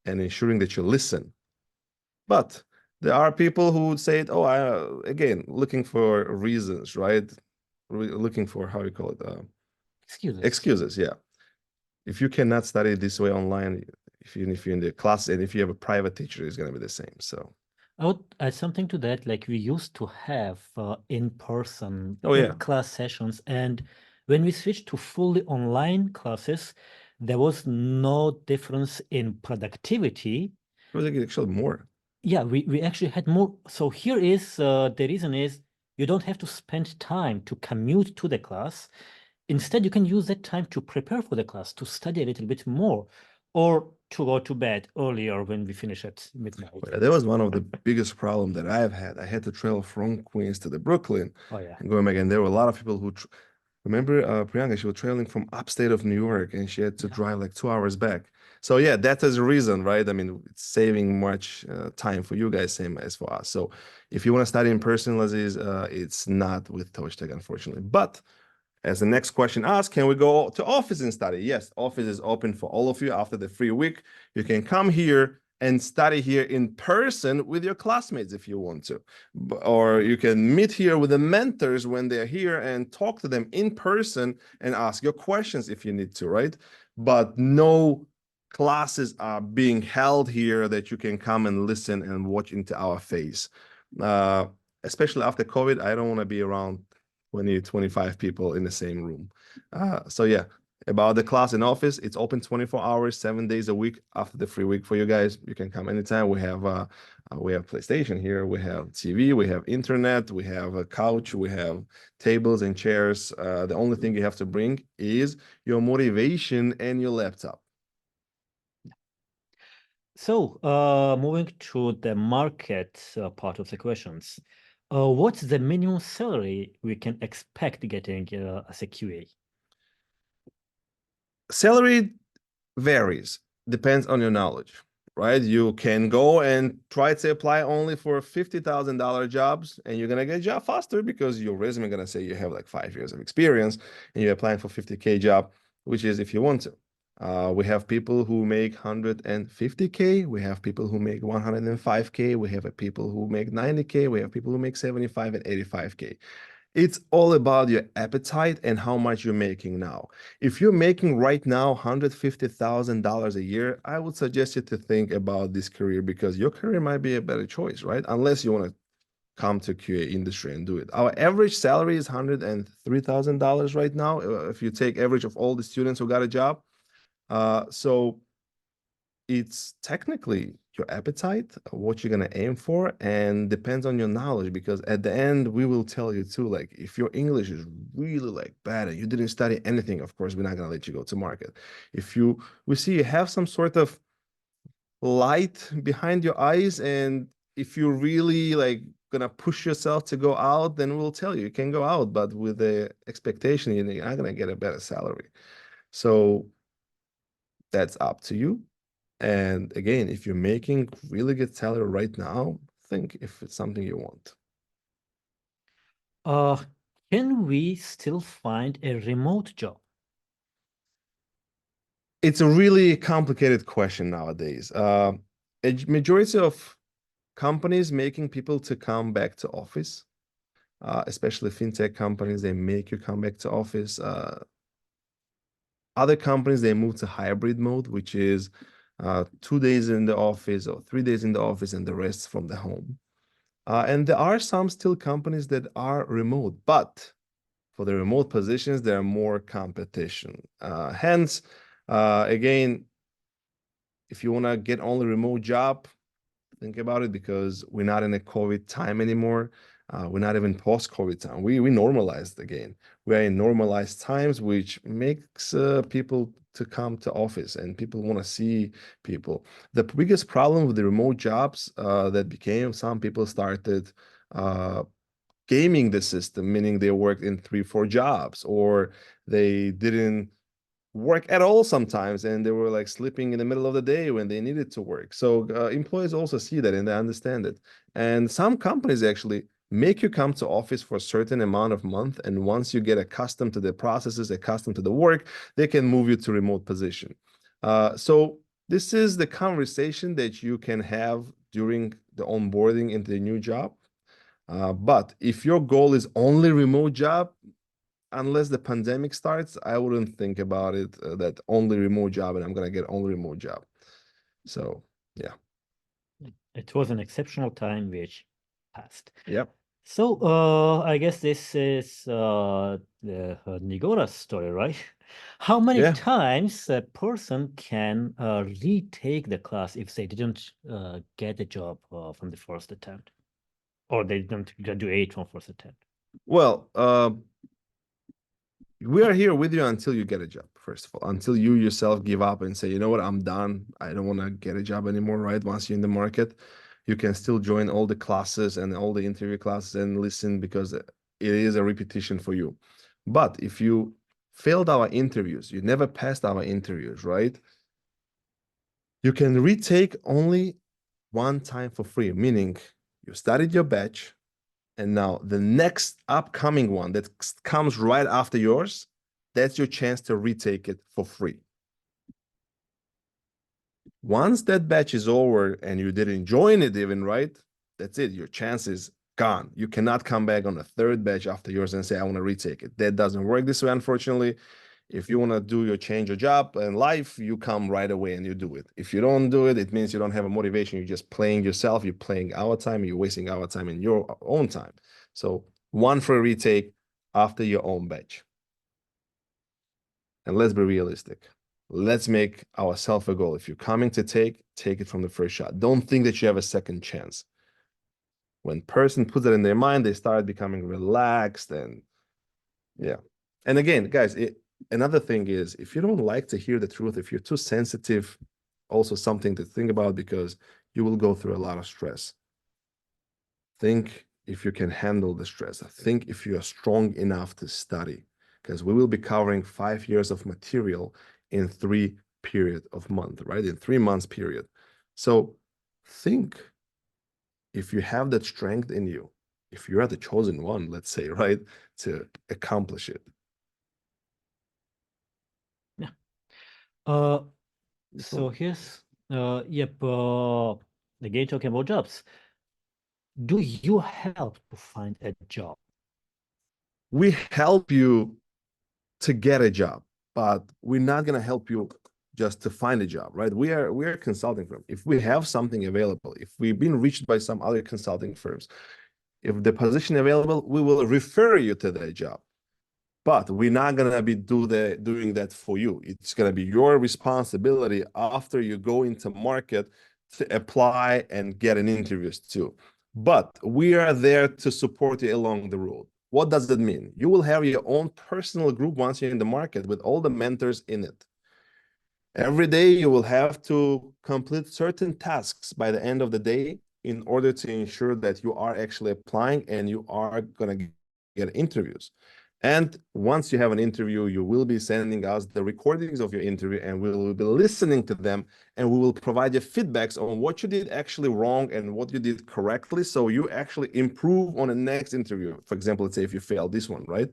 and ensuring that you listen. But there are people who would say, again, looking for reasons, right? Looking for, how you call it? Excuses. Excuses, yeah. If you cannot study this way online, if you're in the class and if you have a private teacher, it's going to be the same. So I would add something to that. Like we used to have in-person class sessions, and when we switched to fully online classes, there was no difference in productivity. it was actually more. Yeah, we actually had more. So here is the reason is you don't have to spend time to commute to the class. Instead, you can use that time to prepare for the class, to study a little bit more, or to go to bed earlier when we finish at midnight. That was one of the biggest problems that I've had. I had to travel from Queens to the Brooklyn. Oh, yeah. And going back, and there were a lot of people who remember Priyanka, she was traveling from upstate of New York and she had to drive like 2 hours back. So yeah, that is a reason, right? I mean, it's saving much time for you guys, same as for us. So if you want to study in person, Laziz, it's not with Tojtech, unfortunately. But as the next question asks, can we go to office and study? Yes, office is open for all of you after the free week. You can come here and study here in person with your classmates if you want to. Or you can meet here with the mentors when they're here and talk to them in person and ask your questions if you need to, right? But no classes are being held here that you can come and listen and watch into our face. Especially after COVID, I don't want to be around 20, 25 people in the same room. So yeah, about the class in office, it's open 24 hours, 7 days a week after the free week for you guys. You can come anytime. We have PlayStation here, we have TV, we have internet, we have a couch, we have tables and chairs. The only thing you have to bring is your motivation and your laptop. So moving to the market part of the questions. What's the minimum salary we can expect getting as a QA? Salary varies, depends on your knowledge, right? You can go and try to apply only for $50,000 jobs and you're going to get a job faster because your resume is going to say you have like 5 years of experience and you're applying for $50K job, which is if you want to. We have people who make $150K. We have people who make $105K. We have people who make $90K. We have people who make $75 and $85K. It's all about your appetite and how much you're making now. If you're making right now $150,000 a year, I would suggest you to think about this career because your career might be a better choice, right? Unless you want to come to QA industry and do it. Our average salary is $103,000 right now. If you take average of all the students who got a job. So it's technically your appetite, what you're going to aim for, and depends on your knowledge, because at the end, we will tell you too, like, if your English is really like bad and you didn't study anything, of course, we're not going to let you go to market. If we see you have some sort of light behind your eyes, and if you're really like going to push yourself to go out, then we'll tell you can go out, but with the expectation, you're not going to get a better salary. So that's up to you. And again, if you're making really good salary right now, think if it's something you want. Can we still find a remote job? It's a really complicated question nowadays. A majority of companies making people to come back to office, especially fintech companies, they make you come back to office. Other companies, they move to hybrid mode, which is 2 days in the office or 3 days in the office and the rest from the home. And there are some still companies that are remote, but for the remote positions, there are more competition. Hence, again, if you want to get only remote job, think about it, because we're not in a COVID time anymore. We're not even post-COVID time. We normalized again. We are in normalized times, which makes people to come to office and people want to see people. The biggest problem with the remote jobs that became, some people started gaming the system, meaning they worked in 3-4 jobs, or they didn't work at all sometimes, and they were like sleeping in the middle of the day when they needed to work. So employees also see that and they understand it. And some companies actually make you come to office for a certain amount of month, and once you get accustomed to the processes, accustomed to the work, they can move you to remote position. So this is the conversation that you can have during the onboarding into the new job. But if your goal is only remote job, unless the pandemic starts, I wouldn't think about it that only remote job and I'm gonna get only remote job. So yeah. It was an exceptional time which passed. Yep. So I guess this is Nigora's story, right? How many Yeah. times a person can retake the class if they didn't get a job from the first attempt, or they didn't graduate from first attempt? Well, we are here with you until you get a job, first of all, until you yourself give up and say, you know what, I'm done. I don't want to get a job anymore, right? Once you're in the market, you can still join all the classes and all the interview classes and listen, because it is a repetition for you. But if you failed our interviews, you never passed our interviews, right? You can retake only one time for free, meaning you studied your batch, and now the next upcoming one that comes right after yours, that's your chance to retake it for free. Once that batch is over and you didn't join it even, right? That's it. Your chance is gone. You cannot come back on a third batch after yours and say, I want to retake it. That doesn't work this way, unfortunately. If you want to do your change your job and life, you come right away and you do it. If you don't do it, it means you don't have a motivation. You're just playing yourself. You're playing our time. You're wasting our time and your own time. So one for a retake after your own batch. And let's be realistic. Let's make ourselves a goal. If you're coming to take it from the first shot. Don't think that you have a second chance. When person puts it in their mind, they start becoming relaxed, and yeah. And again, guys, another thing is, if you don't like to hear the truth, if you're too sensitive, also something to think about, because you will go through a lot of stress. Think if you can handle the stress. Think if you are strong enough to study, because we will be covering 5 years of material in 3 period of month, right? In 3 months period. So think if you have that strength in you, if you are the chosen one, let's say, right, to accomplish it. Yeah. So here's again talking about jobs. Do you help to find a job? We help you to get a job, but we're not going to help you just to find a job, right? We are a consulting firm. If we have something available, if we've been reached by some other consulting firms, if the position available, we will refer you to that job. But we're not going to be doing that for you. It's going to be your responsibility after you go into market to apply and get an interviews too. But we are there to support you along the road. What does that mean? You will have your own personal group once you're in the market with all the mentors in it. Every day you will have to complete certain tasks by the end of the day in order to ensure that you are actually applying and you are going to get interviews. And once you have an interview, you will be sending us the recordings of your interview, and we will be listening to them, and we will provide you feedbacks on what you did actually wrong and what you did correctly, so you actually improve on the next interview. For example, let's say if you failed this one, right?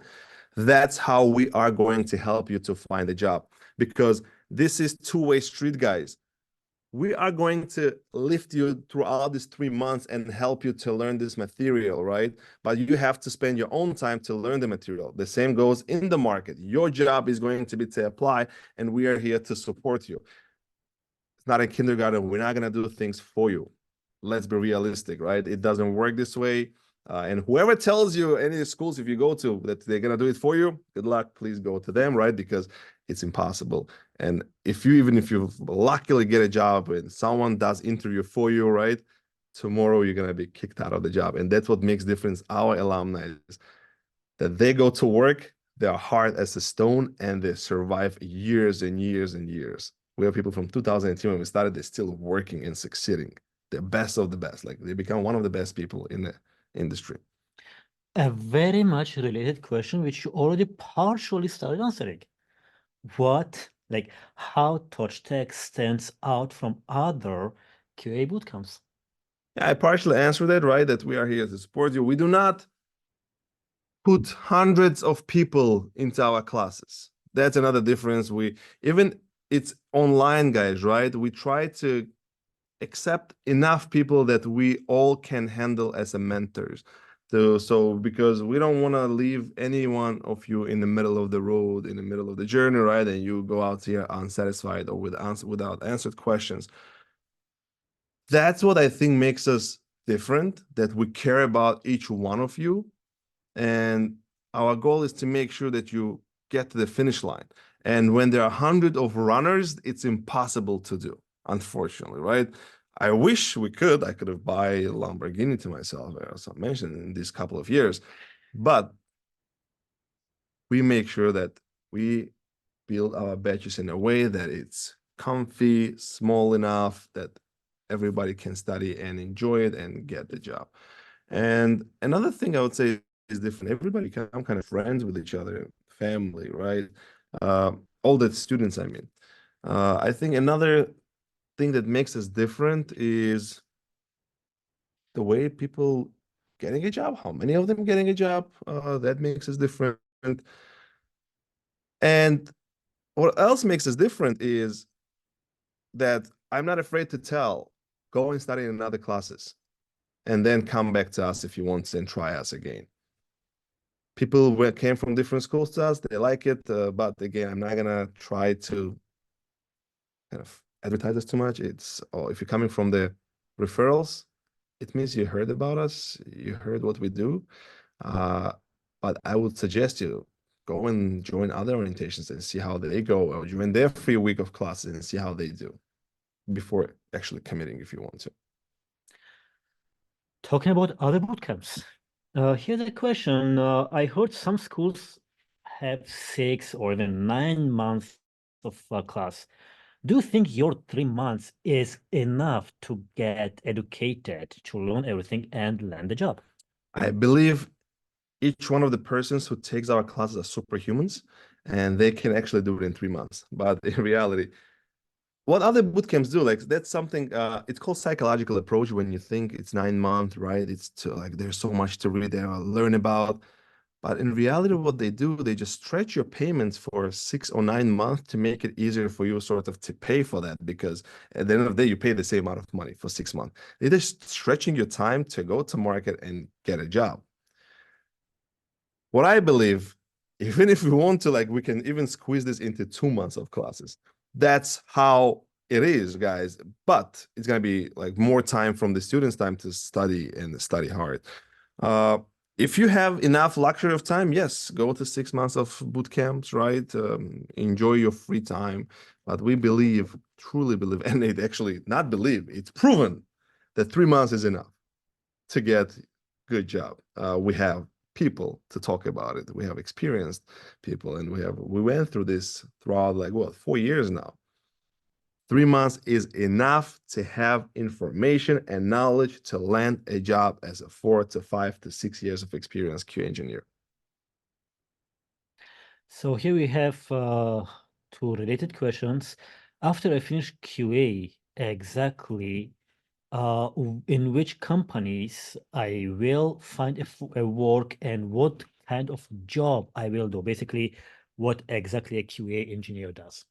That's how we are going to help you to find a job, because this is two-way street, guys. We are going to lift you throughout these 3 months and help you to learn this material, right? But you have to spend your own time to learn the material. The same goes in the market. Your job is going to be to apply, and we are here to support you. It's not a kindergarten. We're not going to do things for you. Let's be realistic, right? It doesn't work this way. And whoever tells you, any schools, if you go to, that they're going to do it for you, good luck. Please go to them, right? Because it's impossible. And even if you luckily get a job and someone does interview for you, right? Tomorrow you're going to be kicked out of the job. And that's what makes difference. Our alumni is that they go to work, they are hard as a stone, and they survive years and years and years. We have people from 2018 when we started, they're still working and succeeding. The best of the best. Like, they become one of the best people in the industry. A very much related question, which you already partially started answering. How Tojtech stands out from other QA bootcamps? Yeah, I partially answered that, right? That we are here to support you. We do not put hundreds of people into our classes. That's another difference. It's online, guys, right? We try to accept enough people that we all can handle as a mentors. So because we don't want to leave any one of you in the middle of the road, in the middle of the journey, right? And you go out here unsatisfied or without answered questions. That's what I think makes us different, that we care about each one of you. And our goal is to make sure that you get to the finish line. And when there are hundreds of runners, it's impossible to do, unfortunately, right? I wish we could. I could have buy a Lamborghini to myself, as I mentioned, in these couple of years. But we make sure that we build our batches in a way that it's comfy, small enough that everybody can study and enjoy it and get the job. And another thing I would say is different. Everybody can become kind of friends with each other, family, right? All the students, I mean. I think another thing that makes us different is the way people getting a job, how many of them getting a job, that makes us different. And what else makes us different is that I'm not afraid to tell, go and study in other classes, and then come back to us if you want and try us again. People came from different schools to us, they like it, but again, I'm not gonna try to kind of advertise us too much. If you're coming from the referrals, it means you heard about us, you heard what we do. But I would suggest you go and join other orientations and see how they go, or join their free week of classes and see how they do before actually committing if you want to. Talking about other bootcamps, here's a question. I heard some schools have 6 or even 9 months of class. Do you think your 3 months is enough to get educated, to learn everything and land the job? I believe each one of the persons who takes our classes are superhumans, and they can actually do it in 3 months. But in reality, what other bootcamps do, like, that's something, it's called psychological approach. When you think it's 9 months, right? It's there's so much to read there, learn about. But in reality, what they do, they just stretch your payments for 6 or 9 months to make it easier for you sort of to pay for that, because at the end of the day, you pay the same amount of money for 6 months. They're just stretching your time to go to market and get a job. What I believe, even if we want to, like, we can even squeeze this into 2 months of classes. That's how it is, guys. But it's going to be like more time from the students' time to study and study hard. If you have enough luxury of time, yes, go to 6 months of boot camps, right? Enjoy your free time. But we believe, truly believe, and it actually not believe, it's proven that 3 months is enough to get good job. We have people to talk about it. We have experienced people, and we went through this throughout, like, what, 4 years now. 3 months is enough to have information and knowledge to land a job as a 4 to 5 to 6 years of experience QA engineer. So here we have two related questions. After I finish QA, exactly in which companies I will find a work and what kind of job I will do. Basically, what exactly a QA engineer does.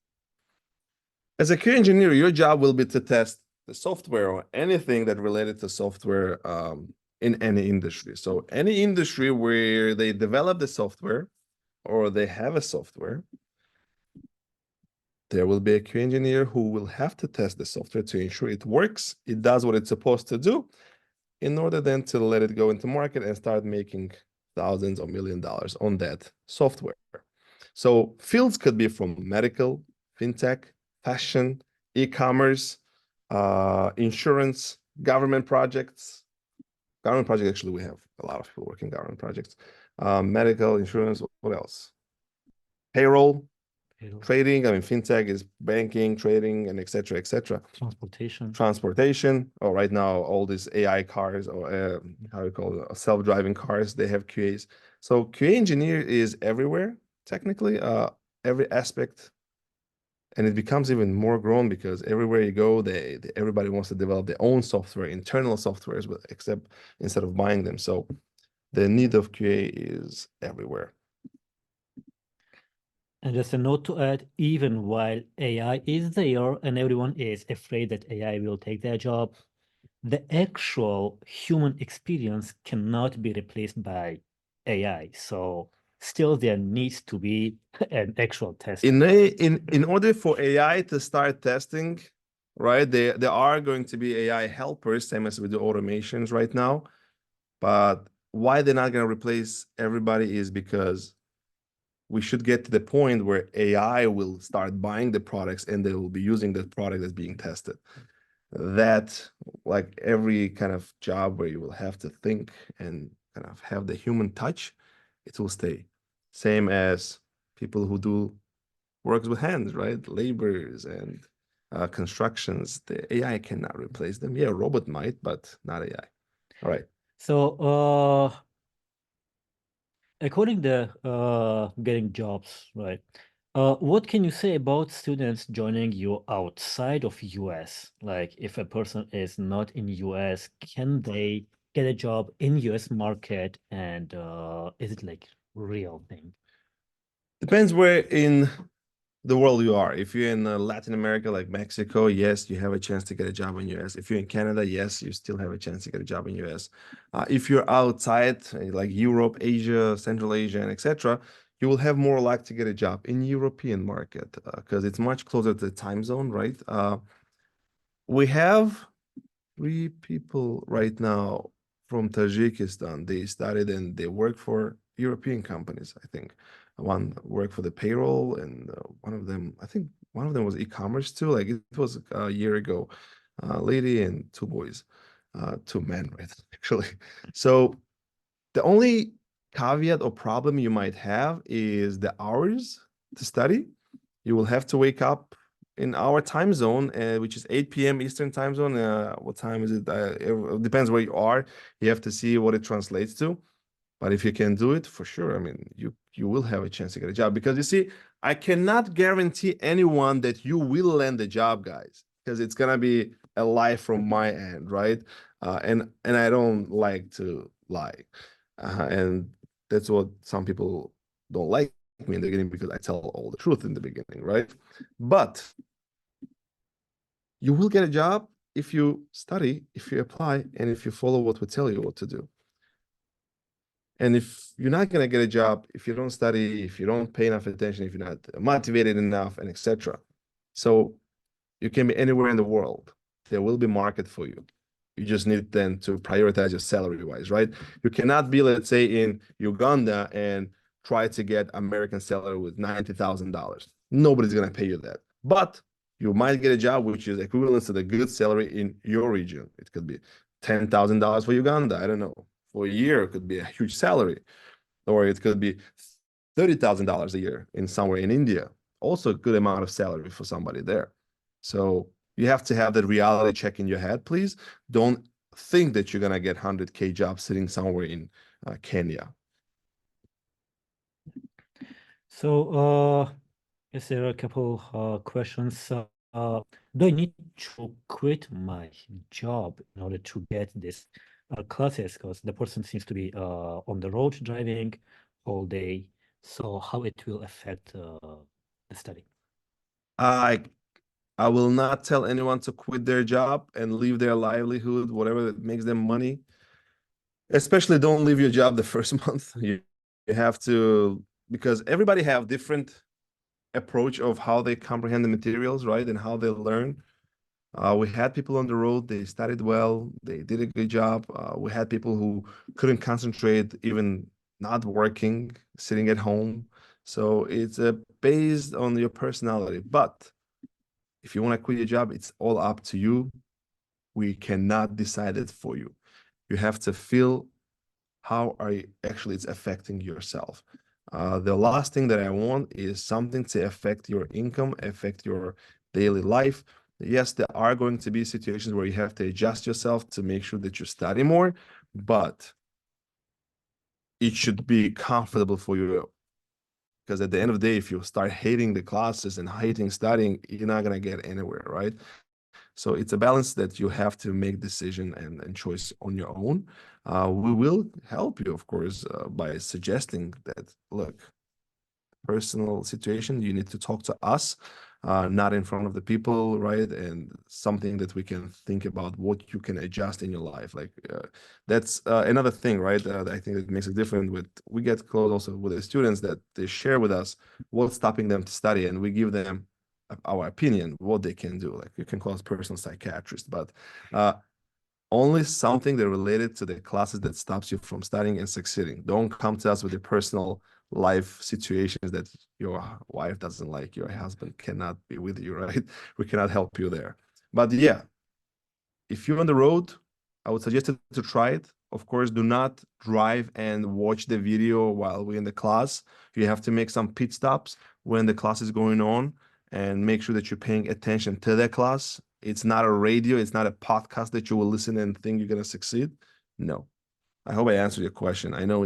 As a QA engineer, your job will be to test the software or anything that related to software in any industry. So any industry where they develop the software or they have a software, there will be a QA engineer who will have to test the software to ensure it works, it does what it's supposed to do, in order then to let it go into market and start making thousands or $1 million on that software. So fields could be from medical, fintech, fashion, e-commerce, insurance, government projects. Government projects, actually, we have a lot of people working government projects. Medical, insurance, what else? Payroll, trading. I mean, fintech is banking, trading, and et cetera, et cetera. Transportation. Oh, right now, all these AI cars or how you call it, self-driving cars, they have QAs. So QA engineer is everywhere, technically, every aspect. And it becomes even more grown because everywhere you go, everybody wants to develop their own software, internal softwares, except instead of buying them. So the need of QA is everywhere. And just a note to add, even while AI is there and everyone is afraid that AI will take their job, the actual human experience cannot be replaced by AI. So still there needs to be an actual test. In order for AI to start testing, right, there are going to be AI helpers, same as with the automations right now. But why they're not going to replace everybody is because we should get to the point where AI will start buying the products and they will be using the product that's being tested. That, like every kind of job where you will have to think and kind of have the human touch, it will stay. Same as people who do works with hands, right? Laborers and constructions. The AI cannot replace them. Yeah, a robot might, but not AI. All right. So according to getting jobs, right? What can you say about students joining you outside of US? Like if a person is not in US, can they get a job in US market? And is it like real thing? Depends where in the world you are. If you're in Latin America, like Mexico, yes, you have a chance to get a job in US. If you're in Canada, yes, you still have a chance to get a job in US. If you're outside, like Europe, Asia, Central Asia, and etc., you will have more luck to get a job in European market because it's much closer to the time zone, right? We have 3 people right now from Tajikistan. They studied and they work for European companies, I think. One worked for the payroll, and one of them, I think one of them was e-commerce too. Like it was a year ago, lady and 2 boys, 2 men, right? Actually. So the only caveat or problem you might have is the hours to study. You will have to wake up in our time zone, which is 8 p.m. Eastern time zone. What time is it? It depends where you are. You have to see what it translates to. But if you can do it, for sure, I mean, you will have a chance to get a job. Because you see, I cannot guarantee anyone that you will land a job, guys, because it's gonna be a lie from my end, right? And I don't like to lie, and that's what some people don't like me in the beginning because I tell all the truth in the beginning, right? But you will get a job if you study, if you apply, and if you follow what we tell you what to do. And if you're not going to get a job, if you don't study, if you don't pay enough attention, if you're not motivated enough, and etc. So you can be anywhere in the world. There will be market for you. You just need then to prioritize your salary wise, right? You cannot be, let's say, in Uganda and try to get American salary with $90,000. Nobody's going to pay you that. But you might get a job which is equivalent to the good salary in your region. It could be $10,000 for Uganda. I don't know. For a year, it could be a huge salary. Or it could be $30,000 a year in somewhere in India. Also a good amount of salary for somebody there. So you have to have that reality check in your head, please. Don't think that you're going to get 100K job sitting somewhere in Kenya. Yes, there are a couple questions. Do I need to quit my job in order to get this classes? Because the person seems to be on the road driving all day. So how it will affect the study? I I will not tell anyone to quit their job and leave their livelihood, whatever that makes them money. Especially don't leave your job the first month. You have to, because everybody have different approach of how they comprehend the materials, right? And how they learn. We had people on the road, they studied well, they did a good job. We had people who couldn't concentrate, even not working, sitting at home. So it's based on your personality. But if you want to quit your job, it's all up to you. We cannot decide it for you. You have to feel how are you actually it's affecting yourself. The last thing that I want is something to affect your income, affect your daily life. Yes, there are going to be situations where you have to adjust yourself to make sure that you study more, but it should be comfortable for you. Because at the end of the day, if you start hating the classes and hating studying, you're not going to get anywhere, right? So it's a balance that you have to make decision and choice on your own. We will help you, of course, by suggesting that, look, personal situation, you need to talk to us, not in front of the people, right? And something that we can think about what you can adjust in your life. Like that's another thing, right? I think it makes it different with, we get close also with the students that they share with us what's stopping them to study, and we give them our opinion, what they can do. Like you can call us personal psychiatrist, but only something that related to the classes that stops you from studying and succeeding. Don't come to us with your personal life situations that your wife doesn't like, your husband cannot be with you, right? We cannot help you there. But yeah, if you're on the road, I would suggest to try it. Of course, do not drive and watch the video while we're in the class. You have to make some pit stops when the class is going on and make sure that you're paying attention to the class. It's not a radio, it's not a podcast that you will listen and think you're going to succeed. No. I hope I answered your question. I know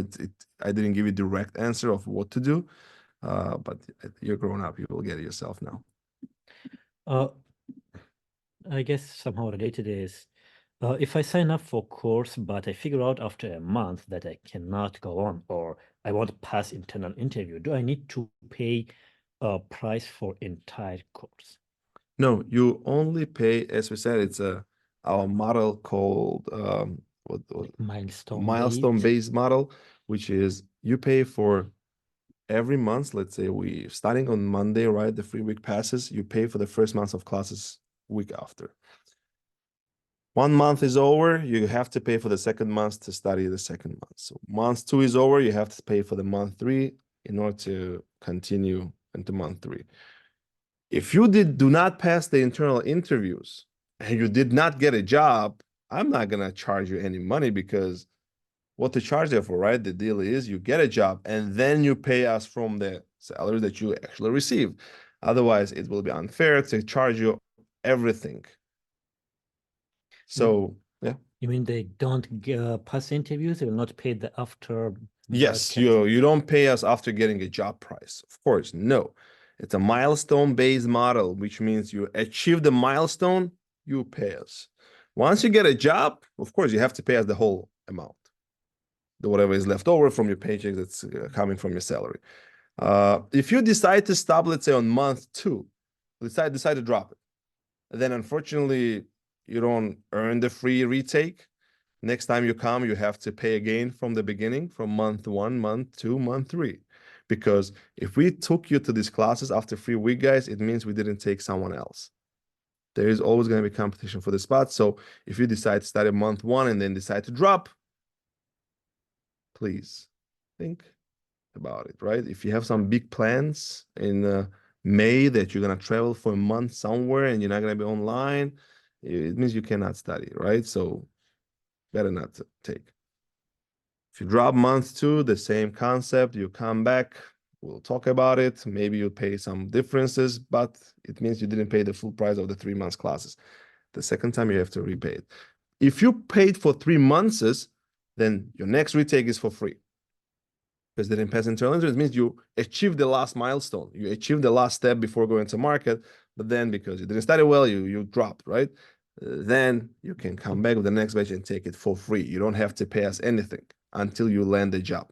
I didn't give you a direct answer of what to do, but you're grown up. You will get it yourself now. I guess somehow related is if I sign up for course, but I figure out after a month that I cannot go on, or I want to pass internal interview, do I need to pay a price for entire course? No, you only pay, as we said, it's our model called milestone-based model, which is you pay for every month. Let's say we starting on Monday, right? The free week passes, you pay for the first month of classes week after. 1 month is over, you have to pay for the second month to study the second month. So month 2 is over, you have to pay for the month 3 in order to continue into month 3. If you do not pass the internal interviews and you did not get a job, I'm not going to charge you any money, because what to charge there for, right? The deal is you get a job and then you pay us from the salary that you actually receive. Otherwise, it will be unfair to charge you everything. So, yeah. You mean they don't pass interviews? They will not pay the after? Yes, you don't pay us after getting a job price. Of course, no. It's a milestone-based model, which means you achieve the milestone, you pay us. Once you get a job, of course, you have to pay us the whole amount, whatever is left over from your paycheck that's coming from your salary. If you decide to stop, let's say on month 2, decide to drop it, then unfortunately, you don't earn the free retake. Next time you come, you have to pay again from the beginning, from month 1, month 2, month 3. Because if we took you to these classes after 3 weeks, guys, it means we didn't take someone else. There is always going to be competition for the spot. So if you decide to start month 1 and then decide to drop, please think about it, right? If you have some big plans in May that you're going to travel for a month somewhere and you're not going to be online, it means you cannot study, right? So better not to take. If you drop month 2, the same concept, you come back, we'll talk about it. Maybe you pay some differences, but it means you didn't pay the full price of the 3 months classes. The second time you have to repay it. If you paid for 3 months, then your next retake is for free. because they didn't pass internal interview. It means you achieved the last milestone. You achieved the last step before going to market, but then because you didn't study well, you dropped, right? Then you can come back with the next batch and take it for free. You don't have to pay us anything until you land the job.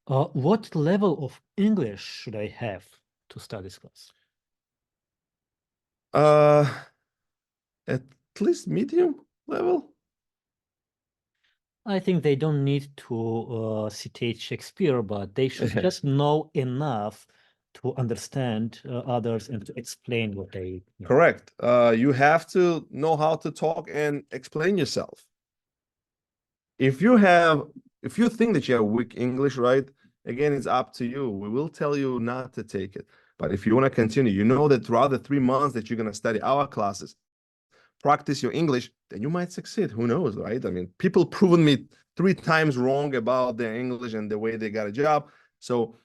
What level of English should I have to start this class? At least medium level. I think they don't need to citate Shakespeare, but they should just know enough to understand others and to explain what they know. Correct. You have to know how to talk and explain yourself. If you think that you have weak English, right? Again, it's up to you. We will tell you not to take it. But if you want to continue, you know that throughout the 3 months that you're going to study our classes, practice your English, then you might succeed. Who knows, right? I mean, people proven me 3 times wrong about their English and the way they got a job. So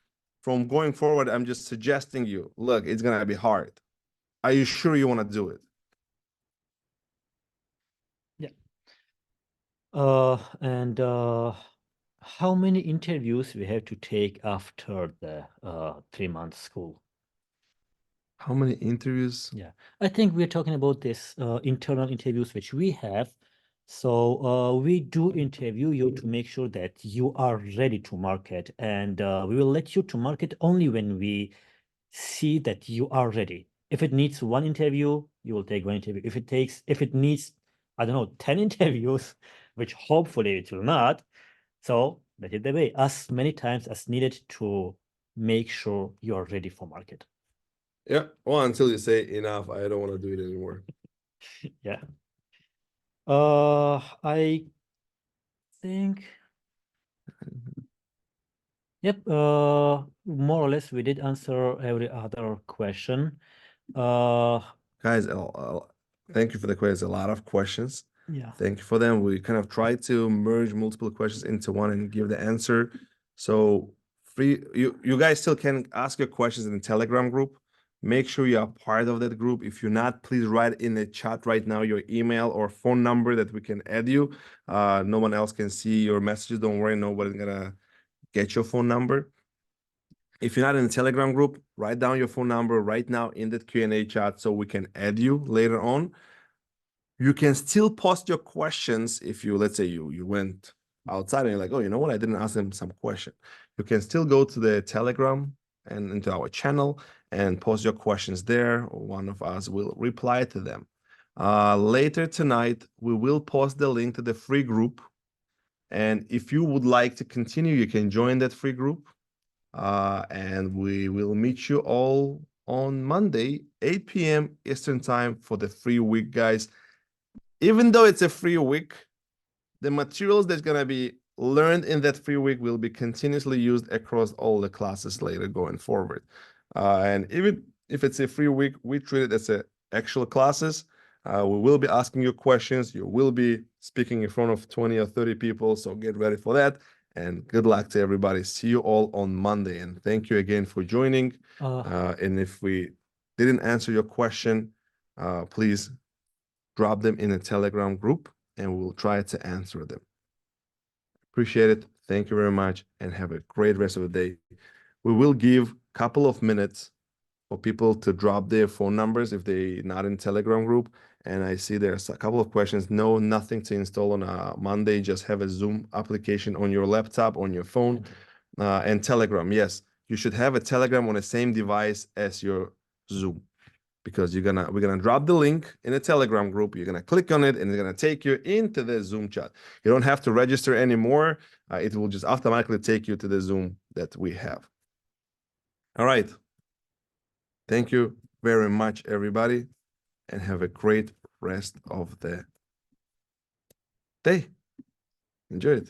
from going forward, I'm just suggesting you, look, it's going to be hard. Are you sure you want to do it? Yeah. How many interviews we have to take after the 3-month school? How many interviews? Yeah, I think we're talking about this internal interviews which we have. So we do interview you to make sure that you are ready to market, and we will let you to market only when we see that you are ready. If it needs 1 interview, you will take 1 interview. If it needs, I don't know, 10 interviews, which hopefully it will not, so let it be as many times as needed to make sure you are ready for market. Yeah. Well, until you say enough, I don't want to do it anymore. Yeah. I think, yep, more or less we did answer every other question. Guys, thank you for the quiz. A lot of questions. Yeah. Thank you for them. We kind of tried to merge multiple questions into one and give the answer. So you guys still can ask your questions in the Telegram group. Make sure you are part of that group. If you're not, please write in the chat right now your email or phone number that we can add you. No one else can see your messages. Don't worry, nobody's gonna get your phone number. If you're not in the Telegram group, write down your phone number right now in that Q&A chat so we can add you later on. You can still post your questions if you, let's say you went outside and you're like, oh, you know what? I didn't ask them some question. You can still go to the Telegram and into our channel and post your questions there. One of us will reply to them. Later tonight, we will post the link to the free group. And if you would like to continue, you can join that free group. And we will meet you all on Monday, 8 p.m. Eastern time for the free week, guys. Even though it's a free week, the materials that's going to be learned in that free week will be continuously used across all the classes later going forward. And even if it's a free week, we treat it as actual classes. We will be asking you questions. You will be speaking in front of 20 or 30 people. So get ready for that. And good luck to everybody. See you all on Monday. And thank you again for joining. And if we didn't answer your question, please drop them in a Telegram group and we'll try to answer them. Appreciate it. Thank you very much and have a great rest of the day. We will give a couple of minutes for people to drop their phone numbers if they're not in Telegram group. And I see there's a couple of questions. No, nothing to install on a Monday. Just have a Zoom application on your laptop, on your phone, and Telegram. Yes, you should have a Telegram on the same device as your Zoom, because we're gonna drop the link in a Telegram group. You're gonna click on it, and it's gonna take you into the Zoom chat. You don't have to register anymore. It will just automatically take you to the Zoom that we have. All right. Thank you very much, everybody, and have a great rest of the day. Enjoy it.